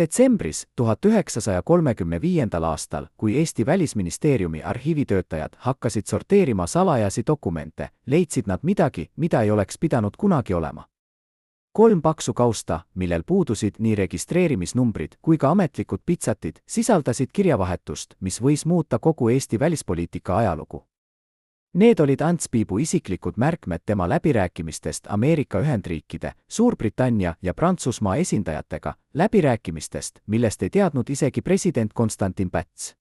Detsembris 1935. aastal, kui Eesti Välisministeeriumi arhiivitöötajad hakkasid sorteerima salajasi dokumente, leidsid nad midagi, mida ei oleks pidanud kunagi olema. 3 paksu kausta, millel puudusid nii registreerimisnumbrid kui ka ametlikud pitsatid, sisaldasid kirjavahetust, mis võis muuta kogu Eesti välispoliitika ajalugu. Need olid Ants Piibu isiklikud märkmed tema läbirääkimistest Ameerika Ühendriikide, Suurbritannia ja Prantsusmaa esindajatega, läbirääkimistest, millest ei teadnud isegi president Konstantin Päts.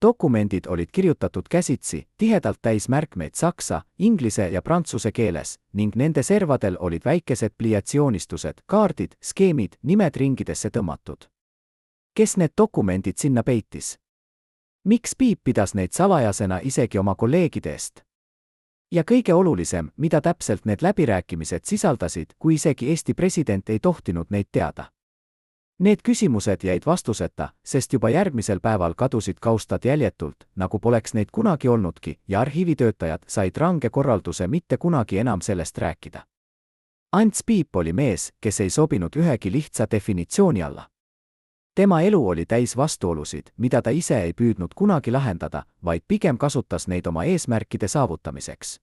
Dokumendid olid kirjutatud käsitsi, tihedalt täis märkmeid saksa, inglise ja prantsuse keeles, ning nende servadel olid väikesed pliatsioonistused, kaardid, skeemid, nimed ringidesse tõmmatud. Kes need dokumendid sinna peitis? Miks Piip pidas neid salajasena isegi oma kolleegide eest? Ja kõige olulisem, mida täpselt need läbirääkimised sisaldasid, kui isegi Eesti president ei tohtinud neid teada. Need küsimused jäid vastuseta, sest juba järgmisel päeval kadusid kaustad jäljetult, nagu poleks neid kunagi olnudki, ja arhiivitöötajad said range korralduse mitte kunagi enam sellest rääkida. Ants Piip oli mees, kes ei sobinud ühegi lihtsa definitsiooni alla. Tema elu oli täis vastuolusid, mida ta ise ei püüdnud kunagi lahendada, vaid pigem kasutas neid oma eesmärkide saavutamiseks.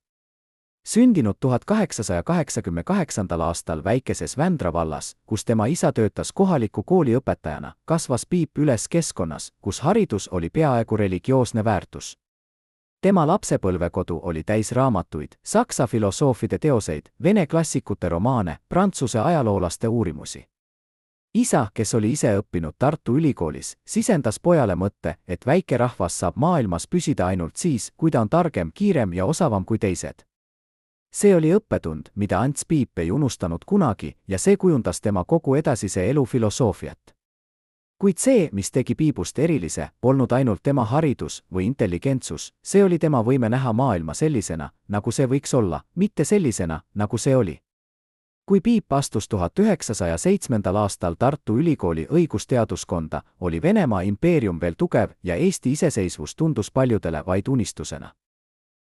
Sündinud 1888. aastal väikeses Vändra vallas, kus tema isa töötas kohaliku kooli õpetajana, kasvas Piip üles keskkonnas, kus haridus oli peaaegu religioosne väärtus. Tema lapsepõlvekodu oli täis raamatuid, saksa filosoofide teoseid, vene klassikute romaane, prantsuse ajaloolaste uurimusi. Isa, kes oli ise õppinud Tartu Ülikoolis, sisendas pojale mõtte, et väike rahvas saab maailmas püsida ainult siis, kui ta on targem, kiirem ja osavam kui teised. See oli õppetund, mida Ants Piip ei unustanud kunagi, ja see kujundas tema kogu edasise elu filosoofiat. Kuid see, mis tegi Piibust erilise, polnud ainult tema haridus või intelligentsus, see oli tema võime näha maailma sellisena, nagu see võiks olla, mitte sellisena, nagu see oli. Kui Piip astus 1907. aastal Tartu Ülikooli õigusteaduskonda, oli Venemaa impeerium veel tugev ja Eesti iseseisvus tundus paljudele vaid unistusena.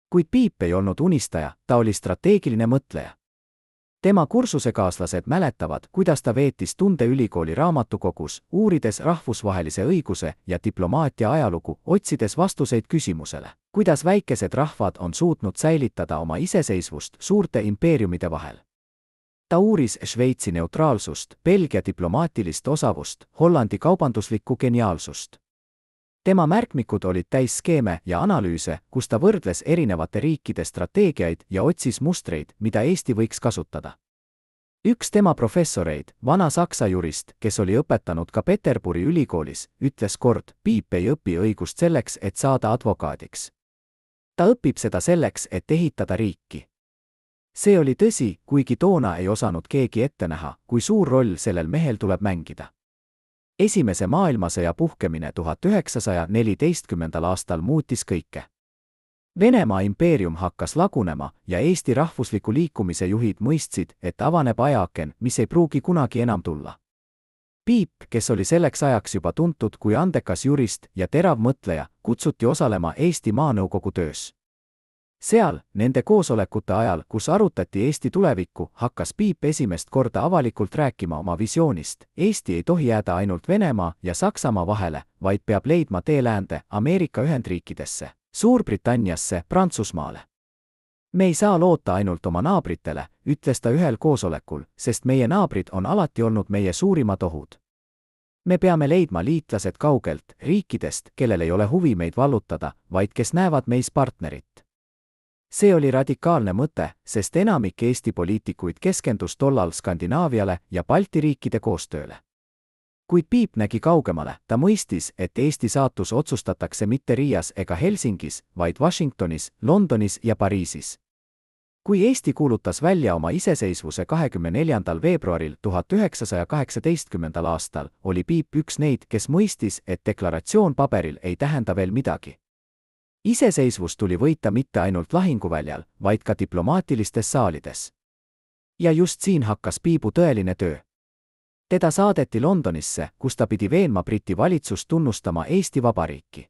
Kuid Piip ei olnud unistaja, ta oli strateegiline mõtleja. Tema kursusekaaslased mäletavad, kuidas ta veetis tunde ülikooli raamatukogus, uurides rahvusvahelise õiguse ja diplomaatia ajalugu, otsides vastuseid küsimusele, kuidas väikesed rahvad on suutnud säilitada oma iseseisvust suurte impeeriumide vahel. Ta uuris Šveitsi neutraalsust, Belgia diplomaatilist osavust, Hollandi kaubanduslikku geniaalsust. Tema märkmikud olid täis skeeme ja analüüse, kus ta võrdles erinevate riikide strateegiaid ja otsis mustreid, mida Eesti võiks kasutada. Üks tema professoreid, vana saksa jurist, kes oli õpetanud ka Peterburi ülikoolis, ütles kord, Piip ei õpi õigust selleks, et saada advokaadiks. Ta õpib seda selleks, et ehitada riiki. See oli tõsi, kuigi toona ei osanud keegi ette näha, kui suur roll sellel mehel tuleb mängida. Esimese maailmasõja puhkemine 1914. aastal muutis kõike. Venemaa impeerium hakkas lagunema ja Eesti rahvusliku liikumise juhid mõistsid, et avaneb ajaaken, mis ei pruugi kunagi enam tulla. Piip, kes oli selleks ajaks juba tuntud kui andekas jurist ja terav mõtleja, kutsuti osalema Eesti Maanõukogu töös. Seal, nende koosolekute ajal, kus arutati Eesti tulevikku, hakkas Piip esimest korda avalikult rääkima oma visioonist. Eesti ei tohi jääda ainult Venemaa ja Saksamaa vahele, vaid peab leidma tee läände, Ameerika Ühendriikidesse, Suurbritanniasse, Prantsusmaale. Me ei saa loota ainult oma naabritele, ütles ta ühel koosolekul, sest meie naabrid on alati olnud meie suurimad ohud. Me peame leidma liitlased kaugelt, riikidest, kellel ei ole huvi meid vallutada, vaid kes näevad meis partnerit. See oli radikaalne mõte, sest enamik Eesti poliitikuid keskendus tollal Skandinaaviale ja Balti riikide koostööle. Kuid Piip nägi kaugemale, ta mõistis, et Eesti saatus otsustatakse mitte Riias ega Helsingis, vaid Washingtonis, Londonis ja Pariisis. Kui Eesti kuulutas välja oma iseseisvuse 24. veebruaril 1918. aastal, oli Piip üks neid, kes mõistis, et deklaratsioon paberil ei tähenda veel midagi. Iseseisvus tuli võita mitte ainult lahinguväljal, vaid ka diplomaatilistes saalides. Ja just siin hakkas Piibu tõeline töö. Teda saadeti Londonisse, kus ta pidi veenma Briti valitsust tunnustama Eesti Vabariiki.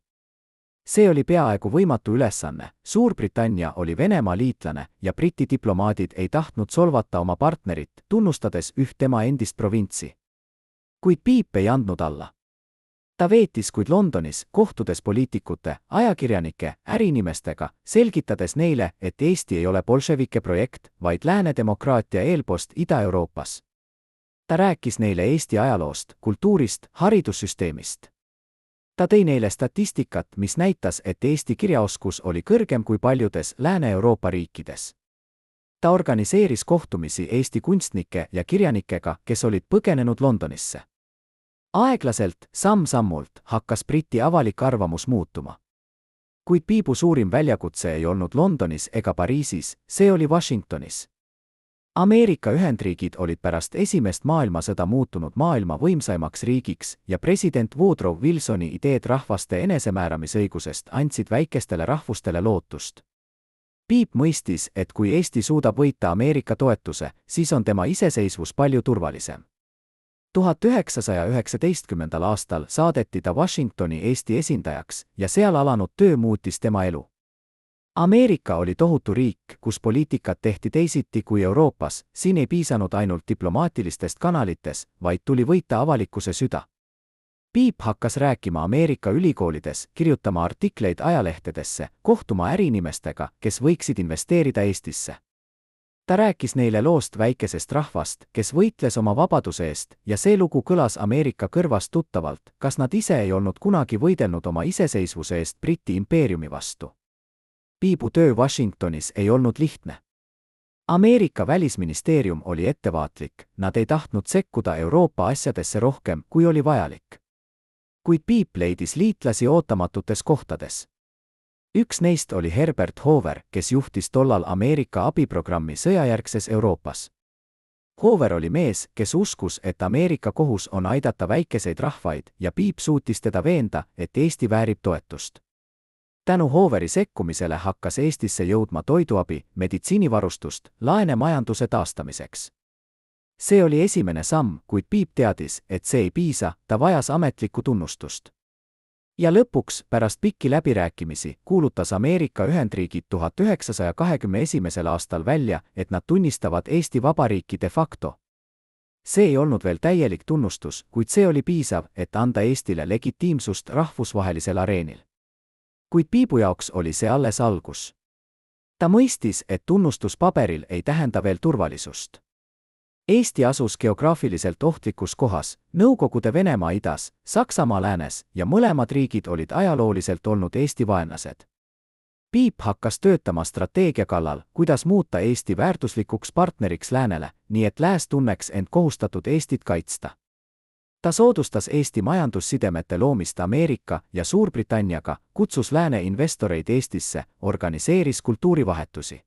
See oli peaaegu võimatu ülesanne, Suurbritannia oli Venemaa liitlane ja Briti diplomaadid ei tahtnud solvata oma partnerit, tunnustades üht tema endist provintsi. Kuid Piip ei andnud alla. Ta veetis kuid Londonis, kohtudes poliitikute, ajakirjanike, äriinimestega, selgitades neile, et Eesti ei ole bolševike projekt, vaid lääne demokraatia eelpost Ida-Euroopas. Ta rääkis neile Eesti ajaloost, kultuurist, haridussüsteemist. Ta tõi neile statistikat, mis näitas, et Eesti kirjaoskus oli kõrgem kui paljudes Lääne-Euroopa riikides. Ta organiseeris kohtumisi Eesti kunstnike ja kirjanikega, kes olid põgenenud Londonisse. Aeglaselt, samm-sammult, hakkas Briti avalik arvamus muutuma. Kuid Piibu suurim väljakutse ei olnud Londonis ega Pariisis, see oli Washingtonis. Ameerika Ühendriigid olid pärast esimest maailmasõda muutunud maailma võimsaimaks riigiks ja president Woodrow Wilsoni ideed rahvaste enesemääramisõigusest andsid väikestele rahvustele lootust. Piip mõistis, et kui Eesti suudab võita Ameerika toetuse, siis on tema iseseisvus palju turvalisem. 1919. aastal saadeti ta Washingtoni Eesti esindajaks ja seal alanud töö muutis tema elu. Ameerika oli tohutu riik, kus poliitikat tehti teisiti kui Euroopas, siin ei piisanud ainult diplomaatilistest kanalites, vaid tuli võita avalikkuse süda. Piip hakkas rääkima Ameerika ülikoolides, kirjutama artikleid ajalehtedesse, kohtuma äriinimestega, kes võiksid investeerida Eestisse. Ta rääkis neile loost väikesest rahvast, kes võitles oma vabaduse eest ja see lugu kõlas Ameerika kõrvas tuttavalt, kas nad ise ei olnud kunagi võidelnud oma iseseisvuse eest Briti impeeriumi vastu. Piibu töö Washingtonis ei olnud lihtne. Ameerika välisministeerium oli ettevaatlik, nad ei tahtnud sekkuda Euroopa asjadesse rohkem, kui oli vajalik. Kuid Piip leidis liitlasi ootamatutes kohtades. Üks neist oli Herbert Hoover, kes juhtis tollal Ameerika abiprogrammi sõjajärgses Euroopas. Hoover oli mees, kes uskus, et Ameerika kohus on aidata väikeseid rahvaid ja Piip suutis teda veenda, et Eesti väärib toetust. Tänu Hooveri sekkumisele hakkas Eestisse jõudma toiduabi, meditsiinivarustust, laene majanduse taastamiseks. See oli esimene samm, kuid Piip teadis, et see ei piisa, ta vajas ametlikku tunnustust. Ja lõpuks, pärast pikki läbirääkimisi, kuulutas Ameerika Ühendriigid 1921. aastal välja, et nad tunnistavad Eesti Vabariiki de facto. See ei olnud veel täielik tunnustus, kuid see oli piisav, et anda Eestile legitiimsust rahvusvahelisel areenil. Kuid Piibu jaoks oli see alles algus. Ta mõistis, et tunnustus paberil ei tähenda veel turvalisust. Eesti asus geograafiliselt ohtlikus kohas, Nõukogude Venemaa idas, Saksamaa läänes ja mõlemad riigid olid ajalooliselt olnud Eesti vaenlased. Piip hakkas töötama strateegia kallal, kuidas muuta Eesti väärtuslikuks partneriks läänele, nii et lääs tunneks end kohustatud Eestit kaitsta. Ta soodustas Eesti majandussidemete loomist Ameerika ja Suurbritanniaga, kutsus lääne investoreid Eestisse, organiseeris kultuurivahetusi.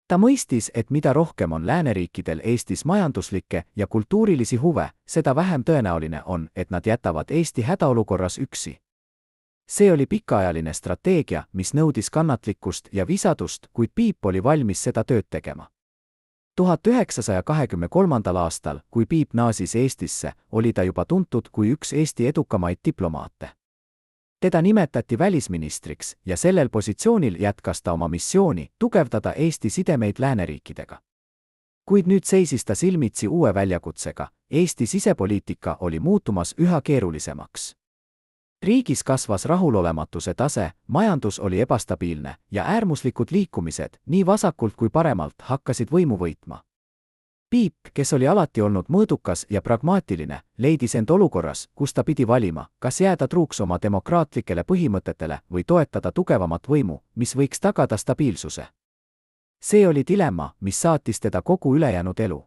Ta mõistis, et mida rohkem on lääneriikidel Eestis majanduslikke ja kultuurilisi huve, seda vähem tõenäoline on, et nad jätavad Eesti hädaolukorras üksi. See oli pikaajaline strateegia, mis nõudis kannatlikkust ja visadust, kuid Piip oli valmis seda tööd tegema. 1923. aastal, kui Piip naasis Eestisse, oli ta juba tuntud kui üks Eesti edukamaid diplomaate. Teda nimetati välisministriks ja sellel positsioonil jätkas ta oma missiooni tugevdada Eesti sidemeid lääneriikidega. Kuid nüüd seisis ta silmitsi uue väljakutsega, Eesti sisepoliitika oli muutumas üha keerulisemaks. Riigis kasvas rahulolematuse tase, majandus oli ebastabiilne ja äärmuslikud liikumised, nii vasakult kui paremalt, hakkasid võimu võitma. Piip, kes oli alati olnud mõõdukas ja pragmaatiline, leidis end olukorras, kus ta pidi valima, kas jääda truuks oma demokraatlikele põhimõtetele või toetada tugevamat võimu, mis võiks tagada stabiilsuse. See oli dilemma, mis saatis teda kogu ülejäänud elu.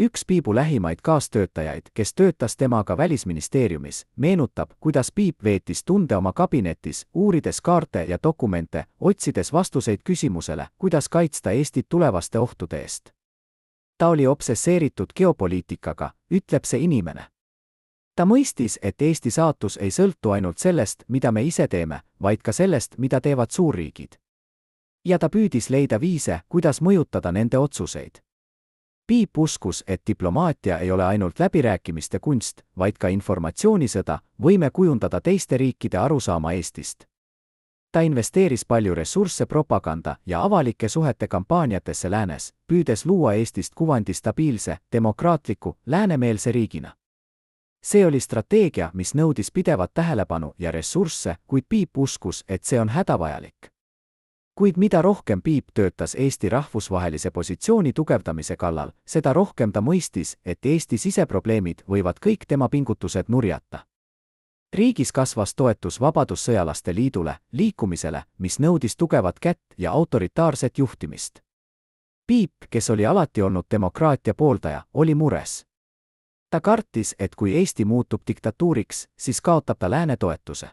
Üks Piibu lähimaid kaastöötajaid, kes töötas temaga välisministeeriumis, meenutab, kuidas Piip veetis tunde oma kabinetis, uurides kaarte ja dokumente, otsides vastuseid küsimusele, kuidas kaitsta Eestit tulevaste ohtude eest. Ta oli obsesseeritud geopoliitikaga, ütleb see inimene. Ta mõistis, et Eesti saatus ei sõltu ainult sellest, mida me ise teeme, vaid ka sellest, mida teevad suurriigid. Ja ta püüdis leida viise, kuidas mõjutada nende otsuseid. Piip uskus, et diplomaatia ei ole ainult läbirääkimiste kunst, vaid ka informatsioonisõda, võime kujundada teiste riikide arusaama Eestist. Ta investeeris palju ressursse propaganda ja avalike suhete kampaaniatesse läänes, püüdes luua Eestist kuvandi stabiilse, demokraatliku, läänemeelse riigina. See oli strateegia, mis nõudis pidevat tähelepanu ja ressursse, kuid Piip uskus, et see on hädavajalik. Kuid mida rohkem Piip töötas Eesti rahvusvahelise positsiooni tugevdamise kallal, seda rohkem ta mõistis, et Eesti siseprobleemid võivad kõik tema pingutused nurjata. Riigis kasvas toetus Vabadussõjalaste liidule, liikumisele, mis nõudis tugevat kätt ja autoritaarset juhtimist. Piip, kes oli alati olnud demokraatia pooldaja, oli mures. Ta kartis, et kui Eesti muutub diktatuuriks, siis kaotab ta lääne toetuse.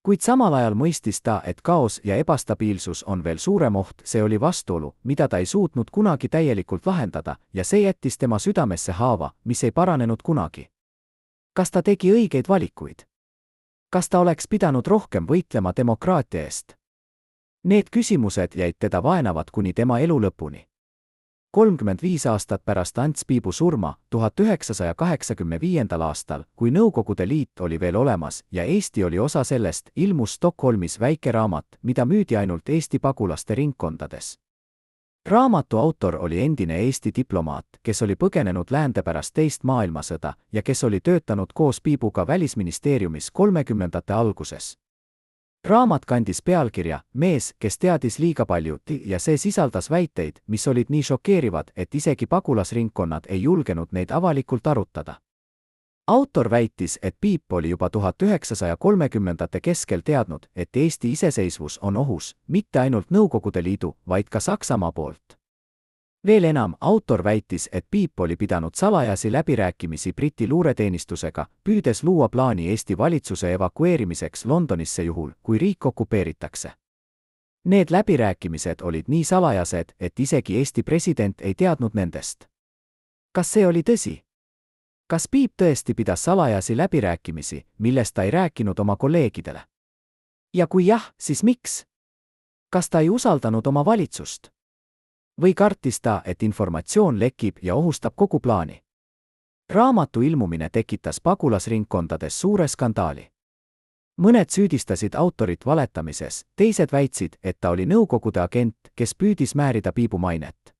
Kuid samal ajal mõistis ta, et kaos ja ebastabiilsus on veel suurem oht, see oli vastuolu, mida ta ei suutnud kunagi täielikult lahendada, ja see jättis tema südamesse haava, mis ei paranenud kunagi. Kas ta tegi õigeid valikuid? Kas ta oleks pidanud rohkem võitlema demokraatia eest? Need küsimused jäid teda vaenavad kuni tema elu lõpuni. 35 aastat pärast Ants Piibu surma, 1985. aastal, kui Nõukogude Liit oli veel olemas ja Eesti oli osa sellest, ilmus Stockholmis väike raamat, mida müüdi ainult Eesti pagulaste ringkondades. Raamatu autor oli endine Eesti diplomaat, kes oli põgenenud läände pärast teist maailmasõda ja kes oli töötanud koos Piibuga Välisministeeriumis 30ndate alguses. Raamat kandis pealkirja Mees, kes teadis liiga palju ja see sisaldas väiteid, mis olid nii šokeerivad, et isegi pagulasringkonnad ei julgenud neid avalikult arutada. Autor väitis, et Piip oli juba 1930ndate keskel teadnud, et Eesti iseseisvus on ohus, mitte ainult Nõukogude Liidu, vaid ka Saksamaa poolt. Veel enam, autor väitis, et Piip oli pidanud salajasi läbirääkimisi Briti luureteenistusega, püüdes luua plaani Eesti valitsuse evakueerimiseks Londonisse juhul, kui riik okupeeritakse. Need läbirääkimised olid nii salajased, et isegi Eesti president ei teadnud nendest. Kas see oli tõsi? Kas Piip tõesti pidas salajasi läbirääkimisi, millest ta ei rääkinud oma kolleegidele? Ja kui jah, siis miks? Kas ta ei usaldanud oma valitsust? Või kartis ta, et informatsioon lekib ja ohustab kogu plaani? Raamatu ilmumine tekitas pagulasringkondades suure skandaali. Mõned süüdistasid autorit valetamises, teised väitsid, et ta oli Nõukogude agent, kes püüdis määrida Piibu mainet.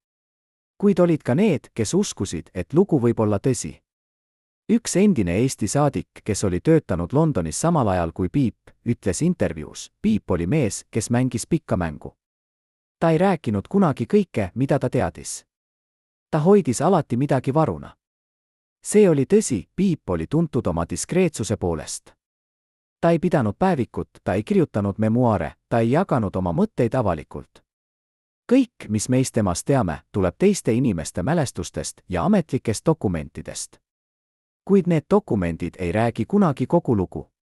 Kuid olid ka need, kes uskusid, et lugu võib olla tõsi. Üks endine Eesti saadik, kes oli töötanud Londonis samal ajal kui Piip, ütles intervjuus, Piip oli mees, kes mängis pikka mängu. Ta ei rääkinud kunagi kõike, mida ta teadis. Ta hoidis alati midagi varuna. See oli tõsi, Piip oli tuntud oma diskreetsuse poolest. Ta ei pidanud päevikut, ta ei kirjutanud memuaare, ta ei jaganud oma mõtteid avalikult. Kõik, mis meist temast teame, tuleb teiste inimeste mälestustest ja ametlikest dokumentidest. Kuid need dokumendid ei räägi kunagi kogu lugu.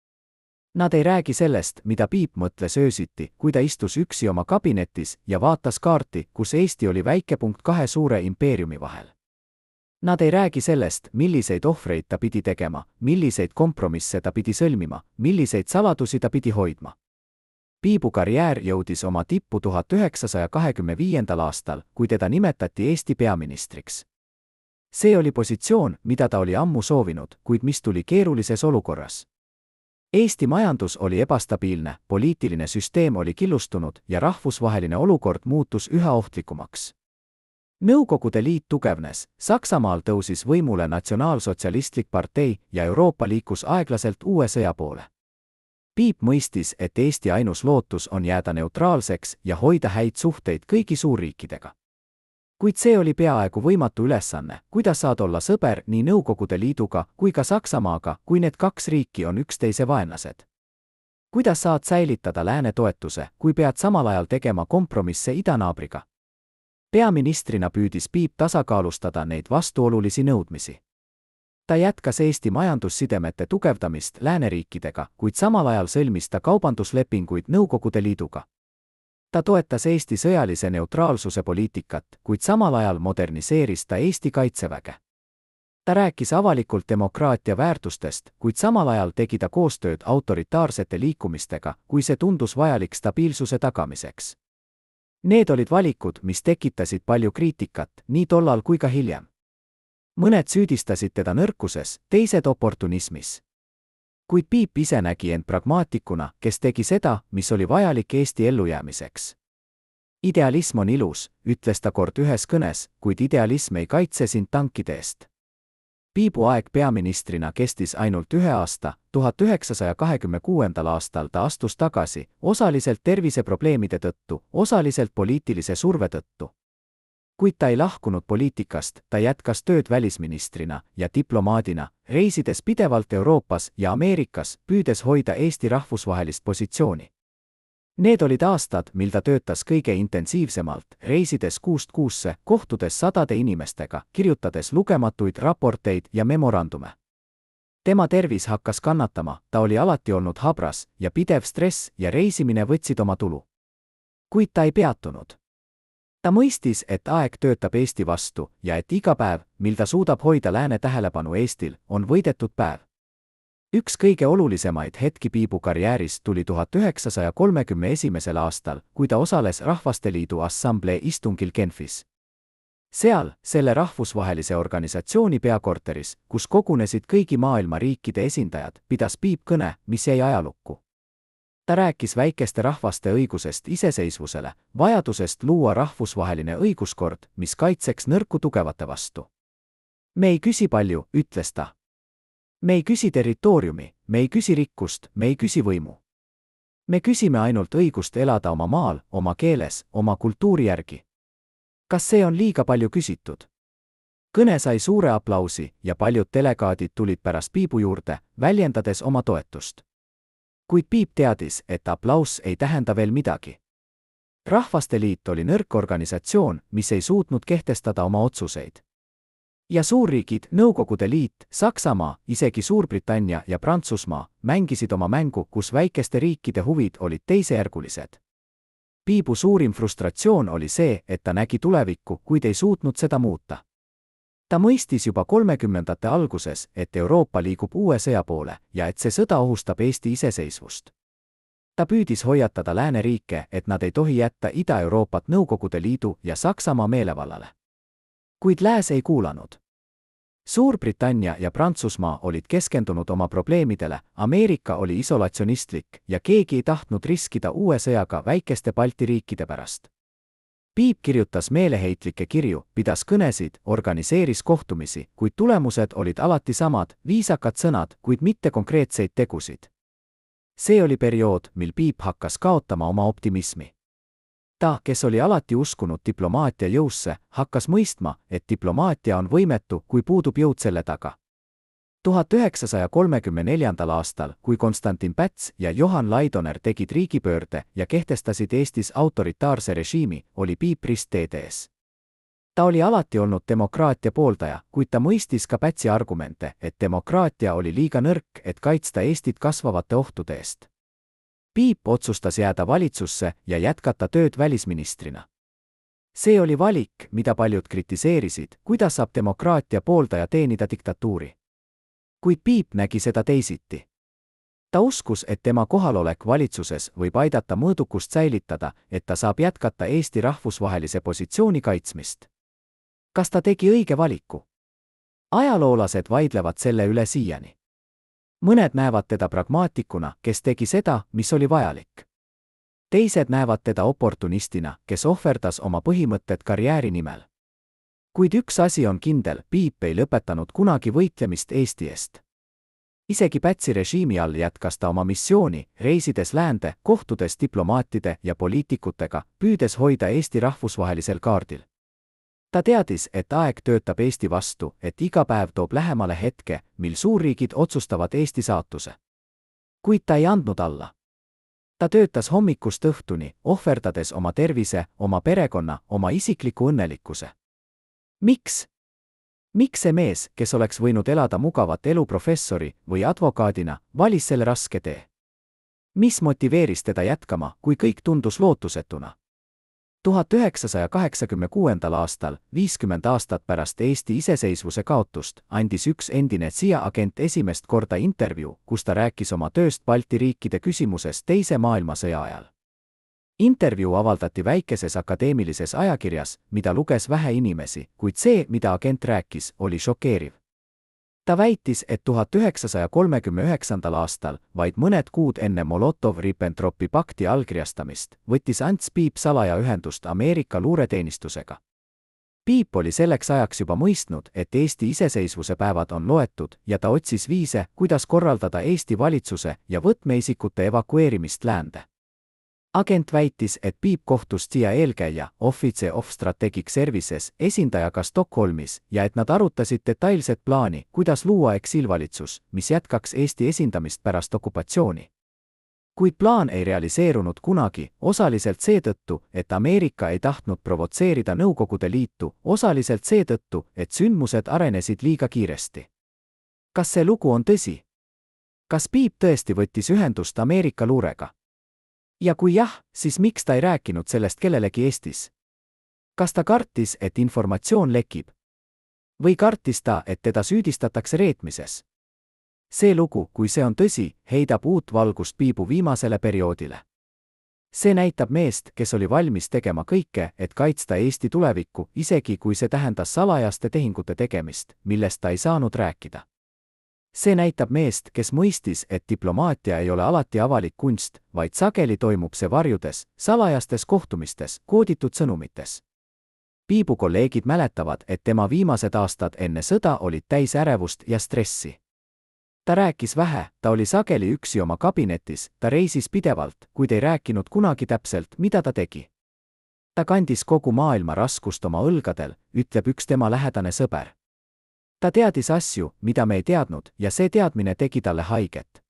Nad ei räägi sellest, mida Piip mõtles öösiti, kui ta istus üksi oma kabinetis ja vaatas kaarti, kus Eesti oli väike punkt kahe suure impeeriumi vahel. Nad ei räägi sellest, milliseid ohvreid ta pidi tegema, milliseid kompromisse ta pidi sõlmima, milliseid saladusi ta pidi hoidma. Piibu karjäär jõudis oma tippu 1925. aastal, kui teda nimetati Eesti peaministriks. See oli positsioon, mida ta oli ammu soovinud, kuid mis tuli keerulises olukorras. Eesti majandus oli ebastabiilne, poliitiline süsteem oli killustunud ja rahvusvaheline olukord muutus üha ohtlikumaks. Nõukogude Liit tugevnes, Saksamaal tõusis võimule natsionaalsotsialistlik partei ja Euroopa liikus aeglaselt uue sõja poole. Piip mõistis, et Eesti ainus lootus on jääda neutraalseks ja hoida häid suhteid kõigi suurriikidega. Kuid see oli peaaegu võimatu ülesanne, kuidas saad olla sõber nii Nõukogude Liiduga kui ka Saksamaaga, kui need kaks riiki on üksteise vaenlased. Kuidas saad säilitada lääne toetuse, kui pead samal ajal tegema kompromisse idanaabriga? Peaministrina püüdis Piip tasakaalustada neid vastuolulisi nõudmisi. Ta jätkas Eesti majandussidemete tugevdamist lääneriikidega, kuid samal ajal sõlmis ta kaubanduslepinguid Nõukogude Liiduga. Ta toetas Eesti sõjalise neutraalsuse poliitikat, kuid samal ajal moderniseeris ta Eesti kaitseväge. Ta rääkis avalikult demokraatia väärtustest, kuid samal ajal tegi ta koostööd autoritaarsete liikumistega, kui see tundus vajalik stabiilsuse tagamiseks. Need olid valikud, mis tekitasid palju kriitikat, nii tollal kui ka hiljem. Mõned süüdistasid teda nõrkuses, teised oportunismis. Kuid Piip ise nägi end pragmaatikuna, kes tegi seda, mis oli vajalik Eesti ellujäämiseks. Idealism on ilus, ütles ta kord ühes kõnes, kuid idealism ei kaitse sind tankide eest. Piibu aeg peaministrina kestis ainult 1 aasta, 1926. aastal ta astus tagasi, osaliselt terviseprobleemide tõttu, osaliselt poliitilise surve tõttu. Kuid ta ei lahkunud poliitikast, ta jätkas tööd välisministrina ja diplomaadina, reisides pidevalt Euroopas ja Ameerikas, püüdes hoida Eesti rahvusvahelist positsiooni. Need olid aastad, mil ta töötas kõige intensiivsemalt, reisides kuust kuusse, kohtudes sadade inimestega, kirjutades lugematuid raporteid ja memorandume. Tema tervis hakkas kannatama, ta oli alati olnud habras ja pidev stress ja reisimine võtsid oma tulu. Kuid ta ei peatunud. Ta mõistis, et aeg töötab Eesti vastu ja et iga päev, mil ta suudab hoida lääne tähelepanu Eestil, on võidetud päev. Üks kõige olulisemaid hetki Piibu karjääris tuli 1931. aastal, kui ta osales Rahvasteliidu Assamblee istungil Genfis. Seal, selle rahvusvahelise organisatsiooni peakorteris, kus kogunesid kõigi maailma riikide esindajad, pidas Piip kõne, mis jäi ajalukku. Ta rääkis väikeste rahvaste õigusest iseseisvusele, vajadusest luua rahvusvaheline õiguskord, mis kaitseks nõrku tugevate vastu. Me ei küsi palju, ütles ta. Me ei küsi territooriumi, me ei küsi rikkust, me ei küsi võimu. Me küsime ainult õigust elada oma maal, oma keeles, oma kultuuri järgi. Kas see on liiga palju küsitud? Kõne sai suure aplausi ja paljud delegaadid tulid pärast Piibu juurde, väljendades oma toetust. Kuid Piip teadis, et aplauss ei tähenda veel midagi. Rahvasteliit oli nõrk organisatsioon, mis ei suutnud kehtestada oma otsuseid. Ja suurriigid, Nõukogude Liit, Saksamaa, isegi Suurbritannia ja Prantsusmaa mängisid oma mängu, kus väikeste riikide huvid olid teisejärgulised. Piibu suurim frustratsioon oli see, et ta nägi tulevikku, kuid ei suutnud seda muuta. Ta mõistis juba 30ndate alguses, et Euroopa liigub uue sõja poole ja et see sõda ohustab Eesti iseseisvust. Ta püüdis hoiatada lääneriike, et nad ei tohi jätta Ida-Euroopat Nõukogude Liidu ja Saksamaa meelevallale. Kuid lääs ei kuulanud. Suurbritannia ja Prantsusmaa olid keskendunud oma probleemidele, Ameerika oli isolatsionistlik ja keegi ei tahtnud riskida uue sõjaga väikeste Balti riikide pärast. Piip kirjutas meeleheitlikke kirju, pidas kõnesid, organiseeris kohtumisi, kuid tulemused olid alati samad, viisakad sõnad, kuid mitte konkreetseid tegusid. See oli periood, mil Piip hakkas kaotama oma optimismi. Ta, kes oli alati uskunud diplomaatia jõusse, hakkas mõistma, et diplomaatia on võimetu, kui puudub jõud selle taga. 1934. aastal, kui Konstantin Päts ja Johan Laidoner tegid riigipöörde ja kehtestasid Eestis autoritaarse režiimi, oli Piip ristteede ees. Ta oli alati olnud demokraatia pooldaja, kuid ta mõistis ka Pätsi argumente, et demokraatia oli liiga nõrk, et kaitsta Eestit kasvavate ohtude eest. Piip otsustas jääda valitsusse ja jätkata tööd välisministrina. See oli valik, mida paljud kritiseerisid, kuidas saab demokraatia pooldaja teenida diktatuuri. Kuid Piip nägi seda teisiti. Ta uskus, et tema kohalolek valitsuses võib aidata mõõdukust säilitada, et ta saab jätkata Eesti rahvusvahelise positsiooni kaitsmist. Kas ta tegi õige valiku? Ajaloolased vaidlevad selle üle siiani. Mõned näevad teda pragmaatikuna, kes tegi seda, mis oli vajalik. Teised näevad teda oportunistina, kes ohverdas oma põhimõtted karjääri nimel. Kuid üks asi on kindel, Piip ei lõpetanud kunagi võitlemist Eesti eest. Isegi Pätsi režiimi all jätkas ta oma missiooni, reisides läände, kohtudes diplomaatide ja poliitikutega, püüdes hoida Eesti rahvusvahelisel kaardil. Ta teadis, et aeg töötab Eesti vastu, et iga päev toob lähemale hetke, mil suurriigid otsustavad Eesti saatuse. Kuid ta ei andnud alla. Ta töötas hommikust õhtuni, ohverdades oma tervise, oma perekonna, oma isikliku õnnelikkuse. Miks? Miks see mees, kes oleks võinud elada mugavat elu professori või advokaadina, valis selle raske tee? Mis motiveeris teda jätkama, kui kõik tundus lootusetuna? 1986. aastal, 50 aastat pärast Eesti iseseisvuse kaotust, andis üks endine CIA agent esimest korda intervjuu, kus ta rääkis oma tööst Balti riikide küsimuses Teise maailmasõja ajal. Intervjuu avaldati väikeses akadeemilises ajakirjas, mida luges vähe inimesi, kuid see, mida agent rääkis, oli šokeeriv. Ta väitis, et 1939. aastal, vaid mõned kuud enne Molotov-Ribbentropi pakti allkirjastamist, võttis Ants Piip salaja ühendust Ameerika luureteenistusega. Piip oli selleks ajaks juba mõistnud, et Eesti iseseisvuse päevad on loetud ja ta otsis viise, kuidas korraldada Eesti valitsuse ja võtmeisikute evakueerimist läände. Agent väitis, et Piip kohtus CIA eelkäija, Office of Strategic Services esindajaga Stockholmis ja et nad arutasid detailset plaani, kuidas luua eksiilvalitsus, mis jätkaks Eesti esindamist pärast okupatsiooni. Kuid plaan ei realiseerunud kunagi, osaliselt seetõttu, et Ameerika ei tahtnud provotseerida Nõukogude Liitu, osaliselt seetõttu, et sündmused arenesid liiga kiiresti. Kas see lugu on tõsi? Kas Piip tõesti võttis ühendust Ameerika luurega? Ja kui jah, siis miks ta ei rääkinud sellest kellelegi Eestis? Kas ta kartis, et informatsioon lekib? Või kartis ta, et teda süüdistatakse reetmises? See lugu, kui see on tõsi, heidab uut valgust Piibu viimasele perioodile. See näitab meest, kes oli valmis tegema kõike, et kaitsta Eesti tulevikku, isegi kui see tähendas salajaste tehingute tegemist, millest ta ei saanud rääkida. See näitab meest, kes mõistis, et diplomaatia ei ole alati avalik kunst, vaid sageli toimub see varjudes, salajastes kohtumistes, kooditud sõnumites. Piibu kolleegid mäletavad, et tema viimased aastad enne sõda olid täis ärevust ja stressi. Ta rääkis vähe, ta oli sageli üksi oma kabinetis, ta reisis pidevalt, kuid ei rääkinud kunagi täpselt, mida ta tegi. Ta kandis kogu maailma raskust oma õlgadel, ütleb üks tema lähedane sõber. Ta teadis asju, mida me ei teadnud, ja see teadmine tegi talle haiget.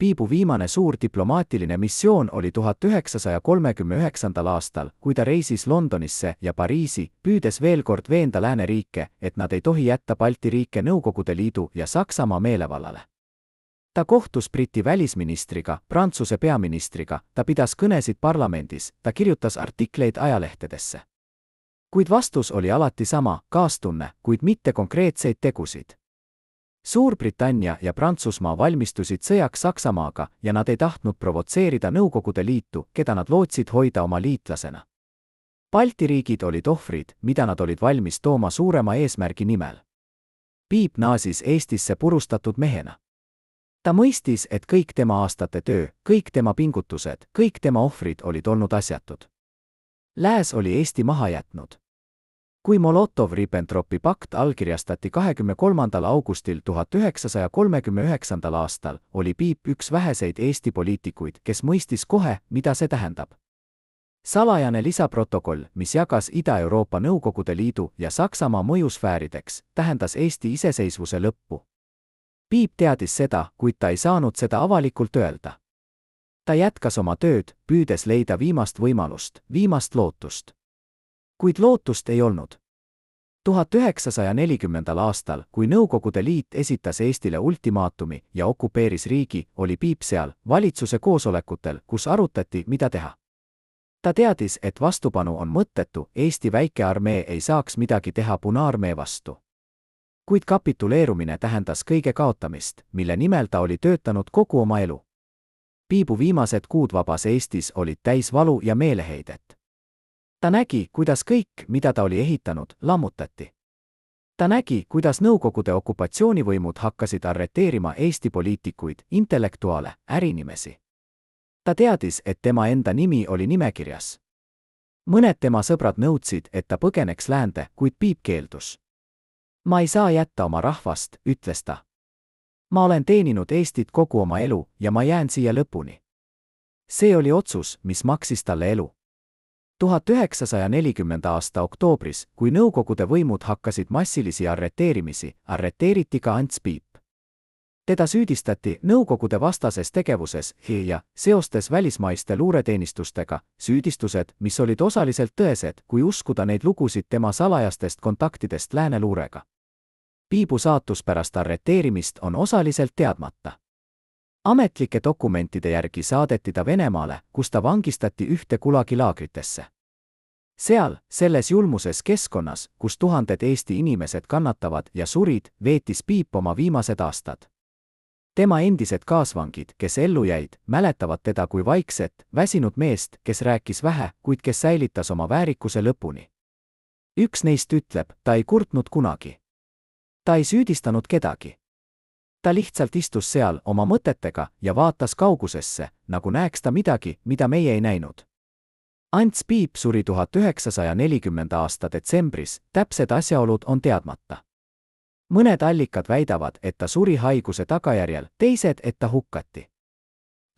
Piibu viimane suur diplomaatiline missioon oli 1939. aastal, kui ta reisis Londonisse ja Pariisi, püüdes veel kord veenda lääneriike, et nad ei tohi jätta Balti riike Nõukogude Liidu ja Saksamaa meelevallale. Ta kohtus Briti välisministriga, Prantsuse peaministriga, ta pidas kõnesid parlamendis, ta kirjutas artikleid ajalehtedesse. Kuid vastus oli alati sama, kaastunne, kuid mitte konkreetseid tegusid. Suurbritannia ja Prantsusmaa valmistusid sõjaks Saksamaaga ja nad ei tahtnud provotseerida Nõukogude Liitu, keda nad lootsid hoida oma liitlasena. Balti riigid olid ohvrid, mida nad olid valmis tooma suurema eesmärgi nimel. Piip naasis Eestisse purustatud mehena. Ta mõistis, et kõik tema aastate töö, kõik tema pingutused, kõik tema ohvrid olid olnud asjatud. Lääs oli Eesti maha jätnud. Kui Molotov-Ribbentropi pakt allkirjastati 23. augustil 1939. aastal, oli Piip üks väheseid Eesti poliitikuid, kes mõistis kohe, mida see tähendab. Salajane lisaprotokoll, mis jagas Ida-Euroopa Nõukogude Liidu ja Saksamaa mõjusfäärideks, tähendas Eesti iseseisvuse lõppu. Piip teadis seda, kuid ta ei saanud seda avalikult öelda. Ta jätkas oma tööd, püüdes leida viimast võimalust, viimast lootust. Kuid lootust ei olnud. 1940. aastal, kui Nõukogude Liit esitas Eestile ultimaatumi ja okupeeris riigi, oli Piip seal, valitsuse koosolekutel, kus arutati, mida teha. Ta teadis, et vastupanu on mõttetu, Eesti väike armee ei saaks midagi teha Punaarmee vastu. Kuid kapituleerumine tähendas kõige kaotamist, mille nimel ta oli töötanud kogu oma elu. Piibu viimased kuud vabas Eestis olid täis valu ja meeleheidet. Ta nägi, kuidas kõik, mida ta oli ehitanud, lammutati. Ta nägi, kuidas Nõukogude okupatsioonivõimud hakkasid arreteerima Eesti poliitikuid, intellektuaale, ärinimesi. Ta teadis, et tema enda nimi oli nimekirjas. Mõned tema sõbrad nõudsid, et ta põgeneks läände, kuid Piip keeldus. Ma ei saa jätta oma rahvast, ütles ta. Ma olen teeninud Eestit kogu oma elu ja ma jään siia lõpuni. See oli otsus, mis maksis talle elu. 1940. aasta oktoobris, kui Nõukogude võimud hakkasid massilisi arreteerimisi, arreteeriti ka Ants Piip. Teda süüdistati Nõukogude vastases tegevuses ja seostes välismaiste luureteenistustega, süüdistused, mis olid osaliselt tõesed, kui uskuda neid lugusid tema salajastest kontaktidest lääneluurega. Piibu saatus pärast arreteerimist on osaliselt teadmata. Ametlike dokumentide järgi saadeti ta Venemaale, kus ta vangistati ühte gulagilaagritesse. Seal, selles julmuses keskkonnas, kus tuhanded Eesti inimesed kannatavad ja surid, veetis Piip oma viimased aastad. Tema endised kaasvangid, kes ellu jäid, mäletavad teda kui vaikset, väsinud meest, kes rääkis vähe, kuid kes säilitas oma väärikuse lõpuni. Üks neist ütleb, ta ei kurtnud kunagi. Ta ei süüdistanud kedagi. Ta lihtsalt istus seal oma mõtetega ja vaatas kaugusesse, nagu näeks ta midagi, mida meie ei näinud. Ants Piip suri 1940. aasta detsembris, täpsed asjaolud on teadmata. Mõned allikad väidavad, et ta suri haiguse tagajärjel, teised, et ta hukkati.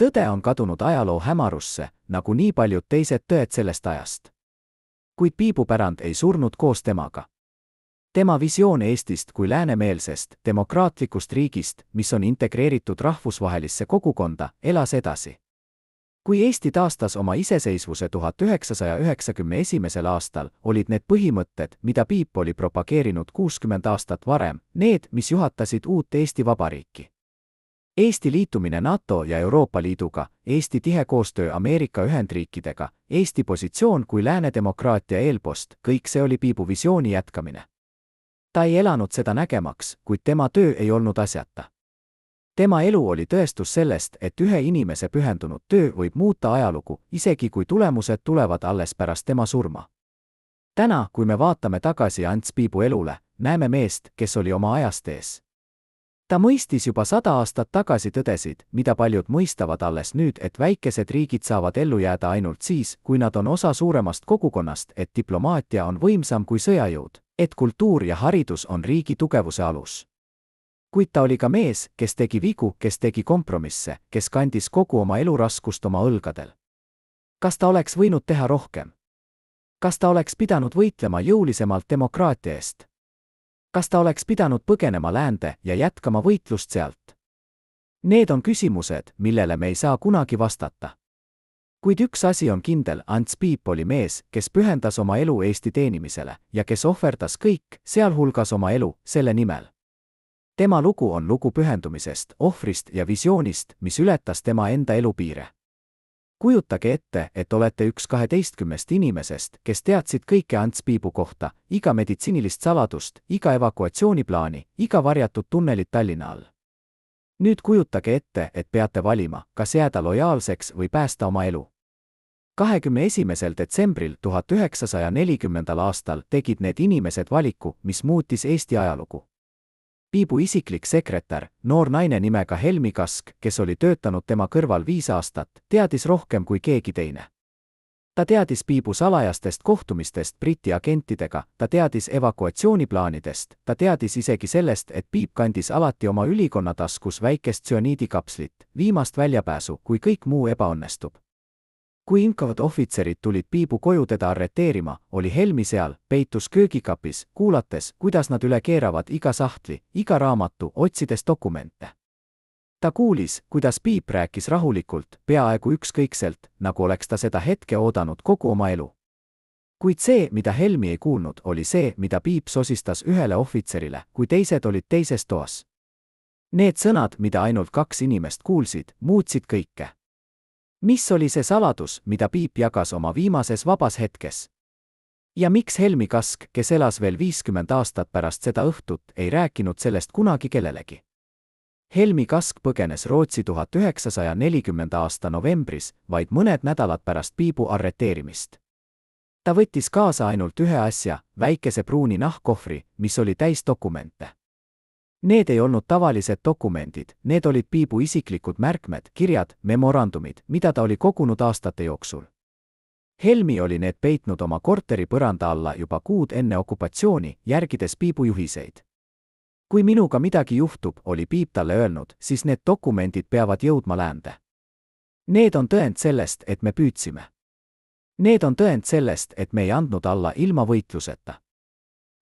Tõde on kadunud ajaloo hämarusse, nagu nii paljud teised tõed sellest ajast. Kuid Piibu pärand ei surnud koos temaga. Tema visioon Eestist kui läänemeelsest, demokraatlikust riigist, mis on integreeritud rahvusvahelisse kogukonda, elas edasi. Kui Eesti taastas oma iseseisvuse 1991. aastal, olid need põhimõtted, mida Piip oli propageerinud 60 aastat varem, need, mis juhatasid uut Eesti Vabariiki. Eesti liitumine NATO ja Euroopa Liiduga, Eesti tihe koostöö Ameerika Ühendriikidega, Eesti positsioon kui lääne demokraatia eelpost, kõik see oli Piibu visiooni jätkamine. Ta ei elanud seda nägemaks, kuid tema töö ei olnud asjata. Tema elu oli tõestus sellest, et ühe inimese pühendunud töö võib muuta ajalugu, isegi kui tulemused tulevad alles pärast tema surma. Täna, kui me vaatame tagasi Ants Piibu elule, näeme meest, kes oli oma ajast ees. Ta mõistis juba 100 aastat tagasi tõdesid, mida paljud mõistavad alles nüüd, et väikesed riigid saavad ellu jääda ainult siis, kui nad on osa suuremast kogukonnast, et diplomaatia on võimsam kui sõjajõud, et kultuur ja haridus on riigi tugevuse alus. Kuid ta oli ka mees, kes tegi vigu, kes tegi kompromisse, kes kandis kogu oma eluraskust oma õlgadel. Kas ta oleks võinud teha rohkem? Kas ta oleks pidanud võitlema jõulisemalt demokraatia eest? Kas ta oleks pidanud põgenema läände ja jätkama võitlust sealt? Need on küsimused, millele me ei saa kunagi vastata. Kuid üks asi on kindel, Ants Piip oli mees, kes pühendas oma elu Eesti teenimisele ja kes ohverdas kõik, sealhulgas oma elu, selle nimel. Tema lugu on lugu pühendumisest, ohvrist ja visioonist, mis ületas tema enda elupiire. Kujutage ette, et olete üks 12 inimesest, kes teadsid kõike Ants Piibu kohta, iga meditsiinilist saladust, iga evakuatsiooniplaani, iga varjatud tunnelit Tallinna all. Nüüd kujutage ette, et peate valima, kas jääda lojaalseks või päästa oma elu. 21. detsembril 1940. aastal tegid need inimesed valiku, mis muutis Eesti ajalugu. Piibu isiklik sekretär, noor naine nimega Helmi Kask, kes oli töötanud tema kõrval 5 aastat, teadis rohkem kui keegi teine. Ta teadis Piibu salajastest kohtumistest Briti agentidega, ta teadis evakuatsiooniplaanidest, ta teadis isegi sellest, et Piip kandis alati oma ülikonna taskus väikest tsüaniidikapslit, viimast väljapääsu, kui kõik muu ebaõnnestub. Kui inkavad ohvitserid tulid Piibu koju teda arreteerima, oli Helmi seal, peitus köögikapis, kuulates, kuidas nad üle keeravad iga sahtli, iga raamatu, otsides dokumente. Ta kuulis, kuidas Piip rääkis rahulikult, peaaegu ükskõikselt, nagu oleks ta seda hetke oodanud kogu oma elu. Kuid see, mida Helmi ei kuulnud, oli see, mida Piip sosistas ühele ohvitserile, kui teised olid teises toas. Need sõnad, mida ainult 2 inimest kuulsid, muutsid kõike. Mis oli see saladus, mida Piip jagas oma viimases vabas hetkes? Ja miks Helmi Kask, kes elas veel 50 aastat pärast seda õhtut, ei rääkinud sellest kunagi kellelegi? Helmi Kask põgenes Rootsi 1940. aasta novembris, vaid mõned nädalad pärast Piibu arreteerimist. Ta võttis kaasa ainult ühe asja, väikese pruuni nahkkohvri, mis oli täis dokumente. Need ei olnud tavalised dokumendid, need olid Piibu isiklikud märkmed, kirjad, memorandumid, mida ta oli kogunud aastate jooksul. Helmi oli need peitnud oma korteri põranda alla juba kuud enne okupatsiooni, järgides Piibu juhiseid. Kui minuga midagi juhtub, oli Piip talle öelnud, siis need dokumendid peavad jõudma läände. Need on tõend sellest, et me püüdsime. Need on tõend sellest, et me ei andnud alla ilma võitluseta.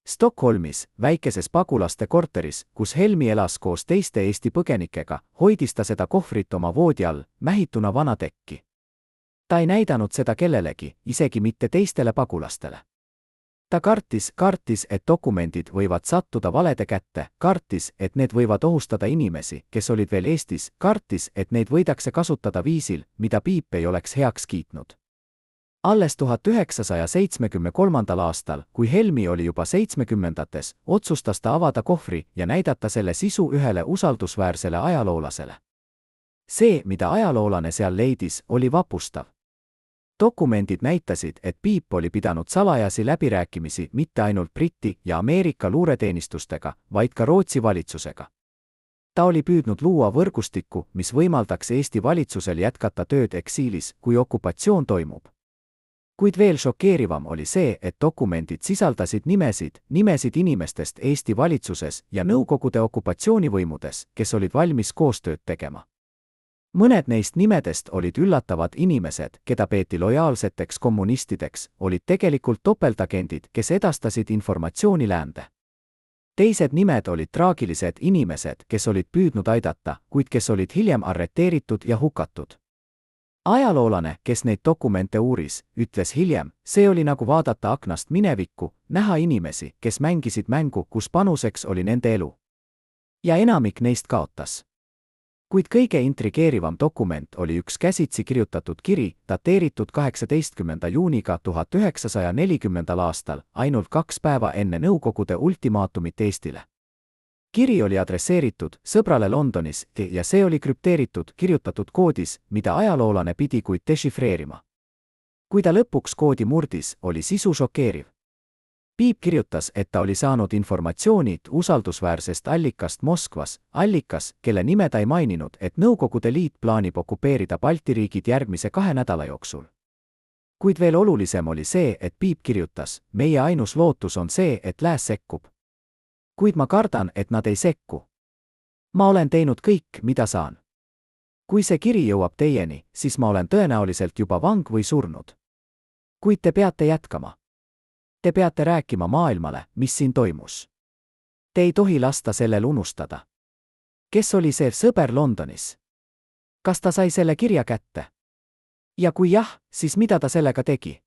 Stockholmis, väikeses pagulaste korteris, kus Helmi elas koos teiste Eesti põgenikega, hoidis ta seda kohvrit oma voodi all, mähituna vana tekki. Ta ei näidanud seda kellelegi, isegi mitte teistele pagulastele. Ta kartis, et dokumendid võivad sattuda valede kätte, kartis, et need võivad ohustada inimesi, kes olid veel Eestis, kartis, et neid võidakse kasutada viisil, mida Piip ei oleks heaks kiitnud. Alles 1973. aastal, kui Helmi oli juba 70-ndates, otsustas ta avada kohvri ja näidata selle sisu ühele usaldusväärsele ajaloolasele. See, mida ajaloolane seal leidis, oli vapustav. Dokumendid näitasid, et Piip oli pidanud salajasi läbirääkimisi mitte ainult Briti ja Ameerika luureteenistustega, vaid ka Rootsi valitsusega. Ta oli püüdnud luua võrgustikku, mis võimaldaks Eesti valitsusel jätkata tööd eksiilis, kui okupatsioon toimub. Kuid veel šokeerivam oli see, et dokumendid sisaldasid nimesid inimestest Eesti valitsuses ja Nõukogude okupatsioonivõimudes, kes olid valmis koostööd tegema. Mõned neist nimedest olid üllatavad inimesed, keda peeti lojaalseteks kommunistideks, olid tegelikult topeltagendid, kes edastasid informatsiooni läände. Teised nimed olid traagilised inimesed, kes olid püüdnud aidata, kuid kes olid hiljem arreteeritud ja hukatud. Ajaloolane, kes neid dokumente uuris, ütles hiljem, see oli nagu vaadata aknast minevikku, näha inimesi, kes mängisid mängu, kus panuseks oli nende elu. Ja enamik neist kaotas. Kuid kõige intrigeerivam dokument oli üks käsitsi kirjutatud kiri, dateeritud 18. juuniga 1940. aastal, ainult 2 päeva enne Nõukogude ultimaatumit Eestile. Kiri oli adresseeritud sõbrale Londonis ja see oli krüpteeritud, kirjutatud koodis, mida ajaloolane pidi kuid dešifreerima. Kui ta lõpuks koodi murdis, oli sisu šokeeriv. Piip kirjutas, et ta oli saanud informatsiooni usaldusväärsest allikast Moskvas, allikas, kelle nime ta ei maininud, et Nõukogude Liit plaanib okupeerida Balti riigid järgmise 2 nädala jooksul. Kuid veel olulisem oli see, et Piip kirjutas, meie ainus lootus on see, et lääs sekkub. Kuid ma kardan, et nad ei sekku. Ma olen teinud kõik, mida saan. Kui see kiri jõuab teieni, siis ma olen tõenäoliselt juba vang või surnud. Kuid te peate jätkama. Te peate rääkima maailmale, mis siin toimus. Te ei tohi lasta sellel unustada. Kes oli see sõber Londonis? Kas ta sai selle kirja kätte? Ja kui jah, siis mida ta sellega tegi?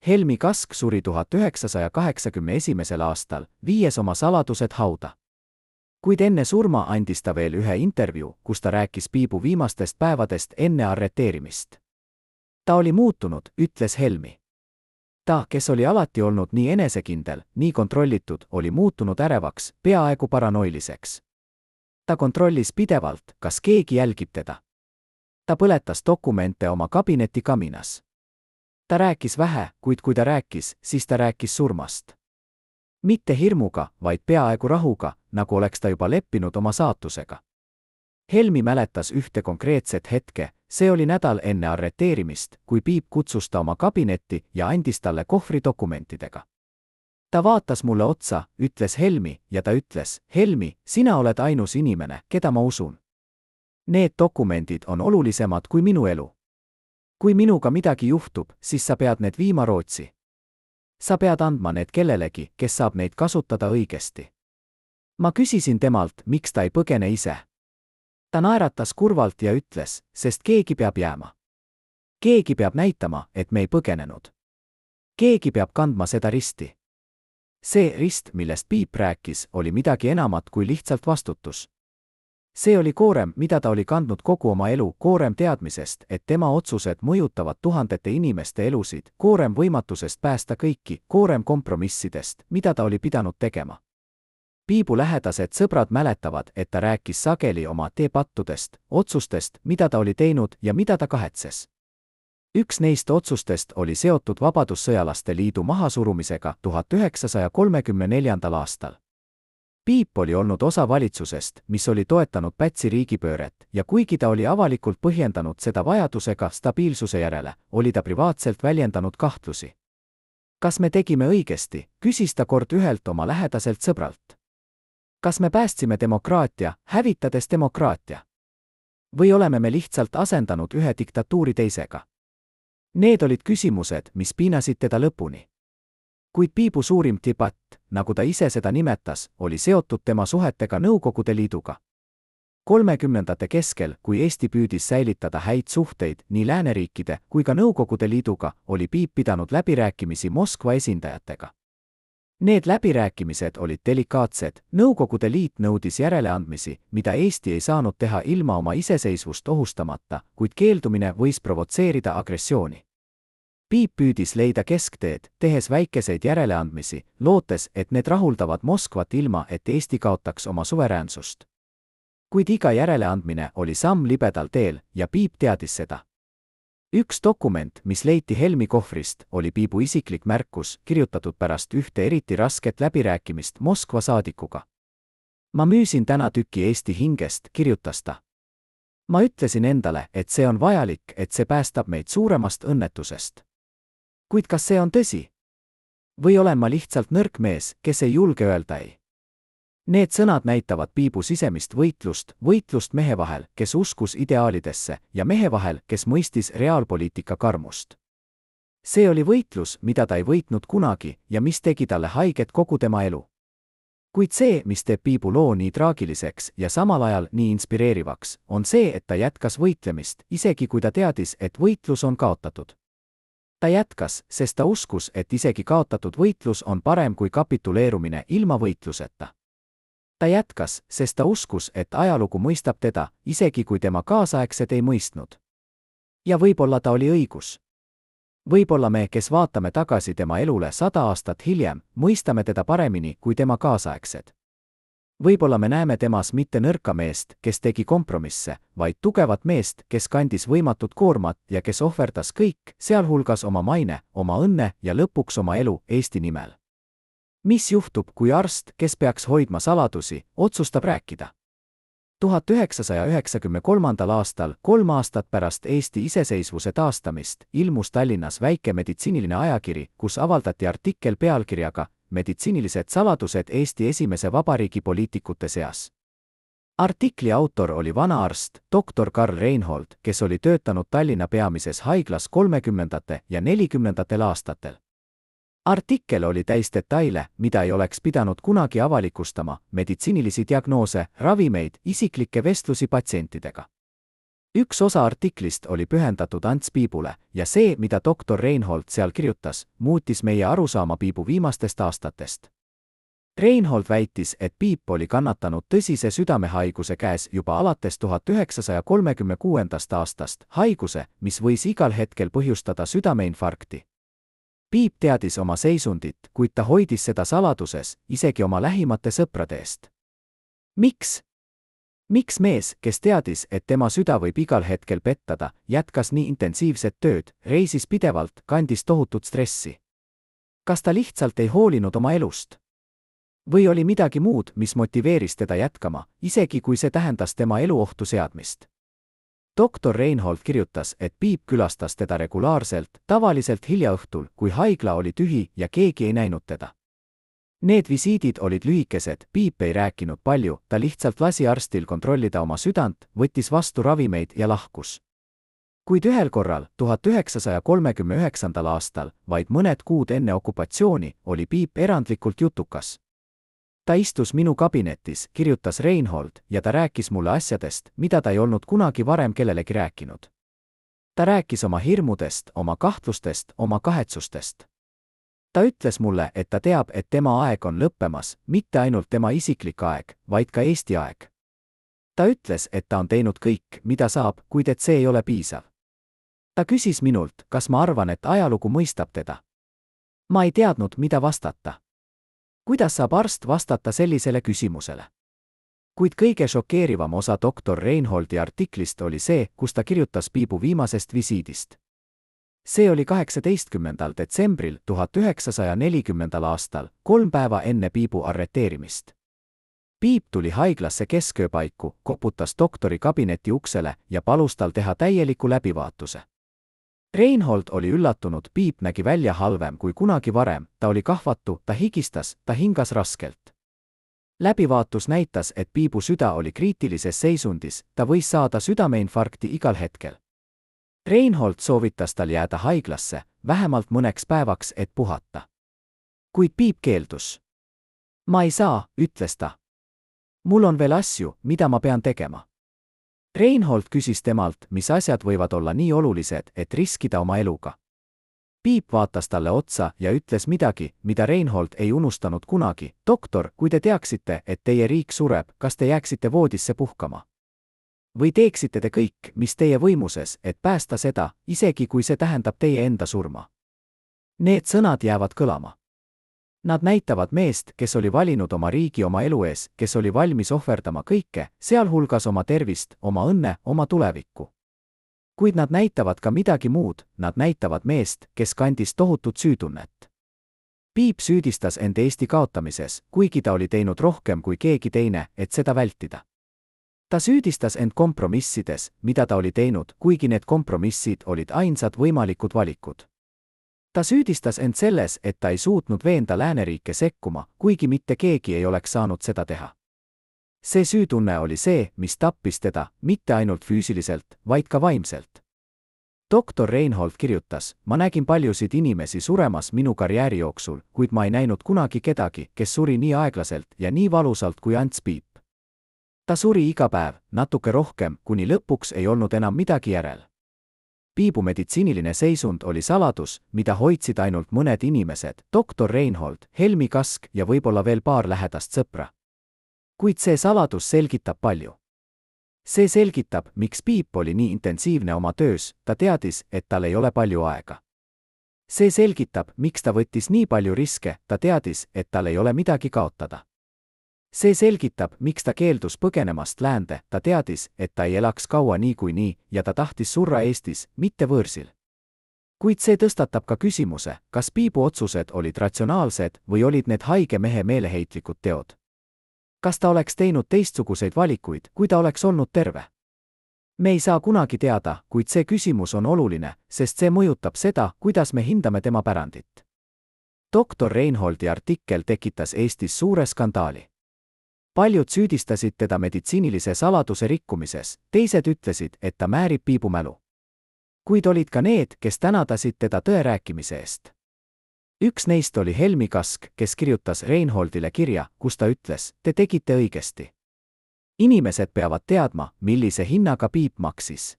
Helmi Kask suri 1981. aastal, viies oma saladused hauda. Kuid enne surma andis ta veel ühe intervjuu, kus ta rääkis Piibu viimastest päevadest enne arreteerimist. Ta oli muutunud, ütles Helmi. Ta, kes oli alati olnud nii enesekindel, nii kontrollitud, oli muutunud ärevaks, peaaegu paranoiliseks. Ta kontrollis pidevalt, kas keegi jälgib teda. Ta põletas dokumente oma kabineti kaminas. Ta rääkis vähe, kuid kui ta rääkis, siis ta rääkis surmast. Mitte hirmuga, vaid peaaegu rahuga, nagu oleks ta juba leppinud oma saatusega. Helmi mäletas ühte konkreetset hetke, see oli nädal enne arreteerimist, kui Piip kutsus ta oma kabinetti ja andis talle kohvri dokumentidega. Ta vaatas mulle otsa, ütles Helmi, ja ta ütles, Helmi, sina oled ainus inimene, keda ma usun. Need dokumendid on olulisemad kui minu elu. Kui minuga midagi juhtub, siis sa pead need viima Rootsi. Sa pead andma need kellelegi, kes saab neid kasutada õigesti. Ma küsisin temalt, miks ta ei põgene ise. Ta naeratas kurvalt ja ütles, sest keegi peab jääma. Keegi peab näitama, et me ei põgenenud. Keegi peab kandma seda risti. See rist, millest Piip rääkis, oli midagi enamat kui lihtsalt vastutus. See oli koorem, mida ta oli kandnud kogu oma elu, koorem teadmisest, et tema otsused mõjutavad tuhandete inimeste elusid, koorem võimatusest päästa kõiki, koorem kompromissidest, mida ta oli pidanud tegema. Piibu lähedased sõbrad mäletavad, et ta rääkis sageli oma teepattudest, otsustest, mida ta oli teinud ja mida ta kahetses. Üks neist otsustest oli seotud Vabadussõjalaste liidu mahasurumisega 1934. aastal. Piip oli olnud osa valitsusest, mis oli toetanud Pätsi riigipööret, ja kuigi ta oli avalikult põhjendanud seda vajadusega stabiilsuse järele, oli ta privaatselt väljendanud kahtlusi. Kas me tegime õigesti, küsis ta kord ühelt oma lähedaselt sõbralt. Kas me päästsime demokraatia, hävitades demokraatia? Või oleme me lihtsalt asendanud ühe diktatuuri teisega? Need olid küsimused, mis piinasid teda lõpuni. Kuid Piibu suurim debatt, nagu ta ise seda nimetas, oli seotud tema suhetega Nõukogude Liiduga. 30ndate keskel, kui Eesti püüdis säilitada häid suhteid nii lääneriikide kui ka Nõukogude Liiduga, oli Piip pidanud läbirääkimisi Moskva esindajatega. Need läbirääkimised olid delikaatsed, Nõukogude Liit nõudis järeleandmisi, mida Eesti ei saanud teha ilma oma iseseisvust ohustamata, kuid keeldumine võis provotseerida agressiooni. Piip püüdis leida keskteed, tehes väikeseid järeleandmisi, lootes, et need rahuldavad Moskvat ilma, et Eesti kaotaks oma suveräänsust. Kuid iga järeleandmine oli samm libedal teel ja Piip teadis seda. Üks dokument, mis leiti Helmi kohvrist, oli Piibu isiklik märkus, kirjutatud pärast ühte eriti rasket läbirääkimist Moskva saadikuga. Ma müüsin täna tüki Eesti hingest, kirjutas ta. Ma ütlesin endale, et see on vajalik, et see päästab meid suuremast õnnetusest. Kuid kas see on tõsi? Või olen ma lihtsalt nõrk mees, kes ei julge öelda ei? Need sõnad näitavad Piibu sisemist võitlust mehe vahel, kes uskus ideaalidesse, ja mehe vahel, kes mõistis reaalpoliitika karmust. See oli võitlus, mida ta ei võitnud kunagi ja mis tegi talle haiget kogu tema elu. Kuid see, mis teeb Piibu loo nii traagiliseks ja samal ajal nii inspireerivaks, on see, et ta jätkas võitlemist, isegi kui ta teadis, et võitlus on kaotatud. Ta jätkas, sest ta uskus, et isegi kaotatud võitlus on parem kui kapituleerumine ilma võitluseta. Ta jätkas, sest ta uskus, et ajalugu mõistab teda, isegi kui tema kaasaegsed ei mõistnud. Ja võib-olla ta oli õigus. Võib-olla me, kes vaatame tagasi tema elule 100 aastat hiljem, mõistame teda paremini kui tema kaasaegsed. Võib-olla me näeme temas mitte nõrka meest, kes tegi kompromisse, vaid tugevat meest, kes kandis võimatut koormat ja kes ohverdas kõik, sealhulgas oma maine, oma õnne ja lõpuks oma elu Eesti nimel. Mis juhtub, kui arst, kes peaks hoidma saladusi, otsustab rääkida? 1993. aastal, 3 aastat pärast Eesti iseseisvuse taastamist, ilmus Tallinnas väike meditsiiniline ajakiri, kus avaldati artikkel pealkirjaga Meditsiinilised saladused Eesti esimese vabariigi poliitikute seas. Artikli autor oli vanaarst, doktor Karl Reinhold, kes oli töötanud Tallinna peamises haiglas 30. ja 40. aastatel. Artikkel oli täis detaile, mida ei oleks pidanud kunagi avalikustama, meditsiinilisi diagnoose, ravimeid, isiklikke vestlusi patsientidega. Üks osa artiklist oli pühendatud Ants Piibule ja see, mida doktor Reinhold seal kirjutas, muutis meie arusaama Piibu viimastest aastatest. Reinhold väitis, et Piip oli kannatanud tõsise südamehaiguse käes juba alates 1936. aastast, haiguse, mis võis igal hetkel põhjustada südameinfarkti. Piip teadis oma seisundit, kuid ta hoidis seda saladuses, isegi oma lähimate sõprade eest. Miks? Miks mees, kes teadis, et tema süda võib igal hetkel pettada, jätkas nii intensiivset tööd, reisis pidevalt, kandis tohutut stressi? Kas ta lihtsalt ei hoolinud oma elust? Või oli midagi muud, mis motiveeris teda jätkama, isegi kui see tähendas tema elu ohtu seadmist? Doktor Reinhold kirjutas, et Piip külastas teda regulaarselt, tavaliselt hiljaõhtul, kui haigla oli tühi ja keegi ei näinud teda. Need visiidid olid lühikesed, Piip ei rääkinud palju, ta lihtsalt lasi arstil kontrollida oma südant, võttis vastu ravimeid ja lahkus. Kuid ühel korral, 1939. aastal, vaid mõned kuud enne okupatsiooni, oli Piip erandlikult jutukas. Ta istus minu kabinetis, kirjutas Reinhold, ja ta rääkis mulle asjadest, mida ta ei olnud kunagi varem kellelegi rääkinud. Ta rääkis oma hirmudest, oma kahtlustest, oma kahetsustest. Ta ütles mulle, et ta teab, et tema aeg on lõppemas, mitte ainult tema isiklik aeg, vaid ka Eesti aeg. Ta ütles, et ta on teinud kõik, mida saab, kuid et see ei ole piisav. Ta küsis minult, kas ma arvan, et ajalugu mõistab teda. Ma ei teadnud, mida vastata. Kuidas saab arst vastata sellisele küsimusele? Kuid kõige šokeerivam osa doktor Reinholdi artiklist oli see, kus ta kirjutas Piibu viimasest visiidist. See oli 18. detsembril 1940. aastal, 3 päeva enne Piibu arreteerimist. Piip tuli haiglasse keskööpaiku, koputas doktori kabineti uksele ja palus tal teha täieliku läbivaatuse. Reinhold oli üllatunud, Piip nägi välja halvem kui kunagi varem, ta oli kahvatu, ta higistas, ta hingas raskelt. Läbivaatus näitas, et Piibu süda oli kriitilises seisundis, ta võis saada südameinfarkti igal hetkel. Reinhold soovitas tal jääda haiglasse, vähemalt mõneks päevaks, et puhata. Kuid Piip keeldus. Ma ei saa, ütles ta. Mul on veel asju, mida ma pean tegema. Reinhold küsis temalt, mis asjad võivad olla nii olulised, et riskida oma eluga. Piip vaatas talle otsa ja ütles midagi, mida Reinhold ei unustanud kunagi. Doktor, kui te teaksite, et teie riik sureb, kas te jääksite voodisse puhkama? Või teeksite te kõik, mis teie võimuses, et päästa seda, isegi kui see tähendab teie enda surma? Need sõnad jäävad kõlama. Nad näitavad meest, kes oli valinud oma riigi oma elu ees, kes oli valmis ohverdama kõike, sealhulgas oma tervist, oma õnne, oma tulevikku. Kuid nad näitavad ka midagi muud, nad näitavad meest, kes kandis tohutut süütunnet. Piip süüdistas end Eesti kaotamises, kuigi ta oli teinud rohkem kui keegi teine, et seda vältida. Ta süüdistas end kompromissides, mida ta oli teinud, kuigi need kompromissid olid ainsad võimalikud valikud. Ta süüdistas end selles, et ta ei suutnud veenda lääneriike sekkuma, kuigi mitte keegi ei oleks saanud seda teha. See süütunne oli see, mis tappis teda, mitte ainult füüsiliselt, vaid ka vaimselt. Doktor Reinhold kirjutas, ma nägin paljusid inimesi suremas minu karjääri jooksul, kuid ma ei näinud kunagi kedagi, kes suri nii aeglaselt ja nii valusalt kui Ants Piip. Ta suri iga päev, natuke rohkem, kuni lõpuks ei olnud enam midagi järel. Piibu meditsiiniline seisund oli saladus, mida hoidsid ainult mõned inimesed, doktor Reinhold, Helmi Kask ja võib-olla veel paar lähedast sõpra. Kuid see saladus selgitab palju. See selgitab, miks Piip oli nii intensiivne oma töös, ta teadis, et tal ei ole palju aega. See selgitab, miks ta võttis nii palju riske, ta teadis, et tal ei ole midagi kaotada. See selgitab, miks ta keeldus põgenemast läände, ta teadis, et ta ei elaks kaua niikuinii ja ta tahtis surra Eestis, mitte võõrsil. Kuid see tõstatab ka küsimuse, kas Piibu otsused olid ratsionaalsed või olid need haige mehe meeleheitlikud teod. Kas ta oleks teinud teistsuguseid valikuid, kui ta oleks olnud terve? Me ei saa kunagi teada, kuid see küsimus on oluline, sest see mõjutab seda, kuidas me hindame tema pärandit. Doktor Reinholdi artikkel tekitas Eestis suure skandaali. Paljud süüdistasid teda meditsiinilise saladuse rikkumises, teised ütlesid, et ta määrib Piibu mälu. Kuid olid ka need, kes tänadasid teda tõe rääkimise eest. Üks neist oli Helmi Kask, kes kirjutas Reinholdile kirja, kus ta ütles, te tegite õigesti. Inimesed peavad teadma, millise hinnaga Piip maksis.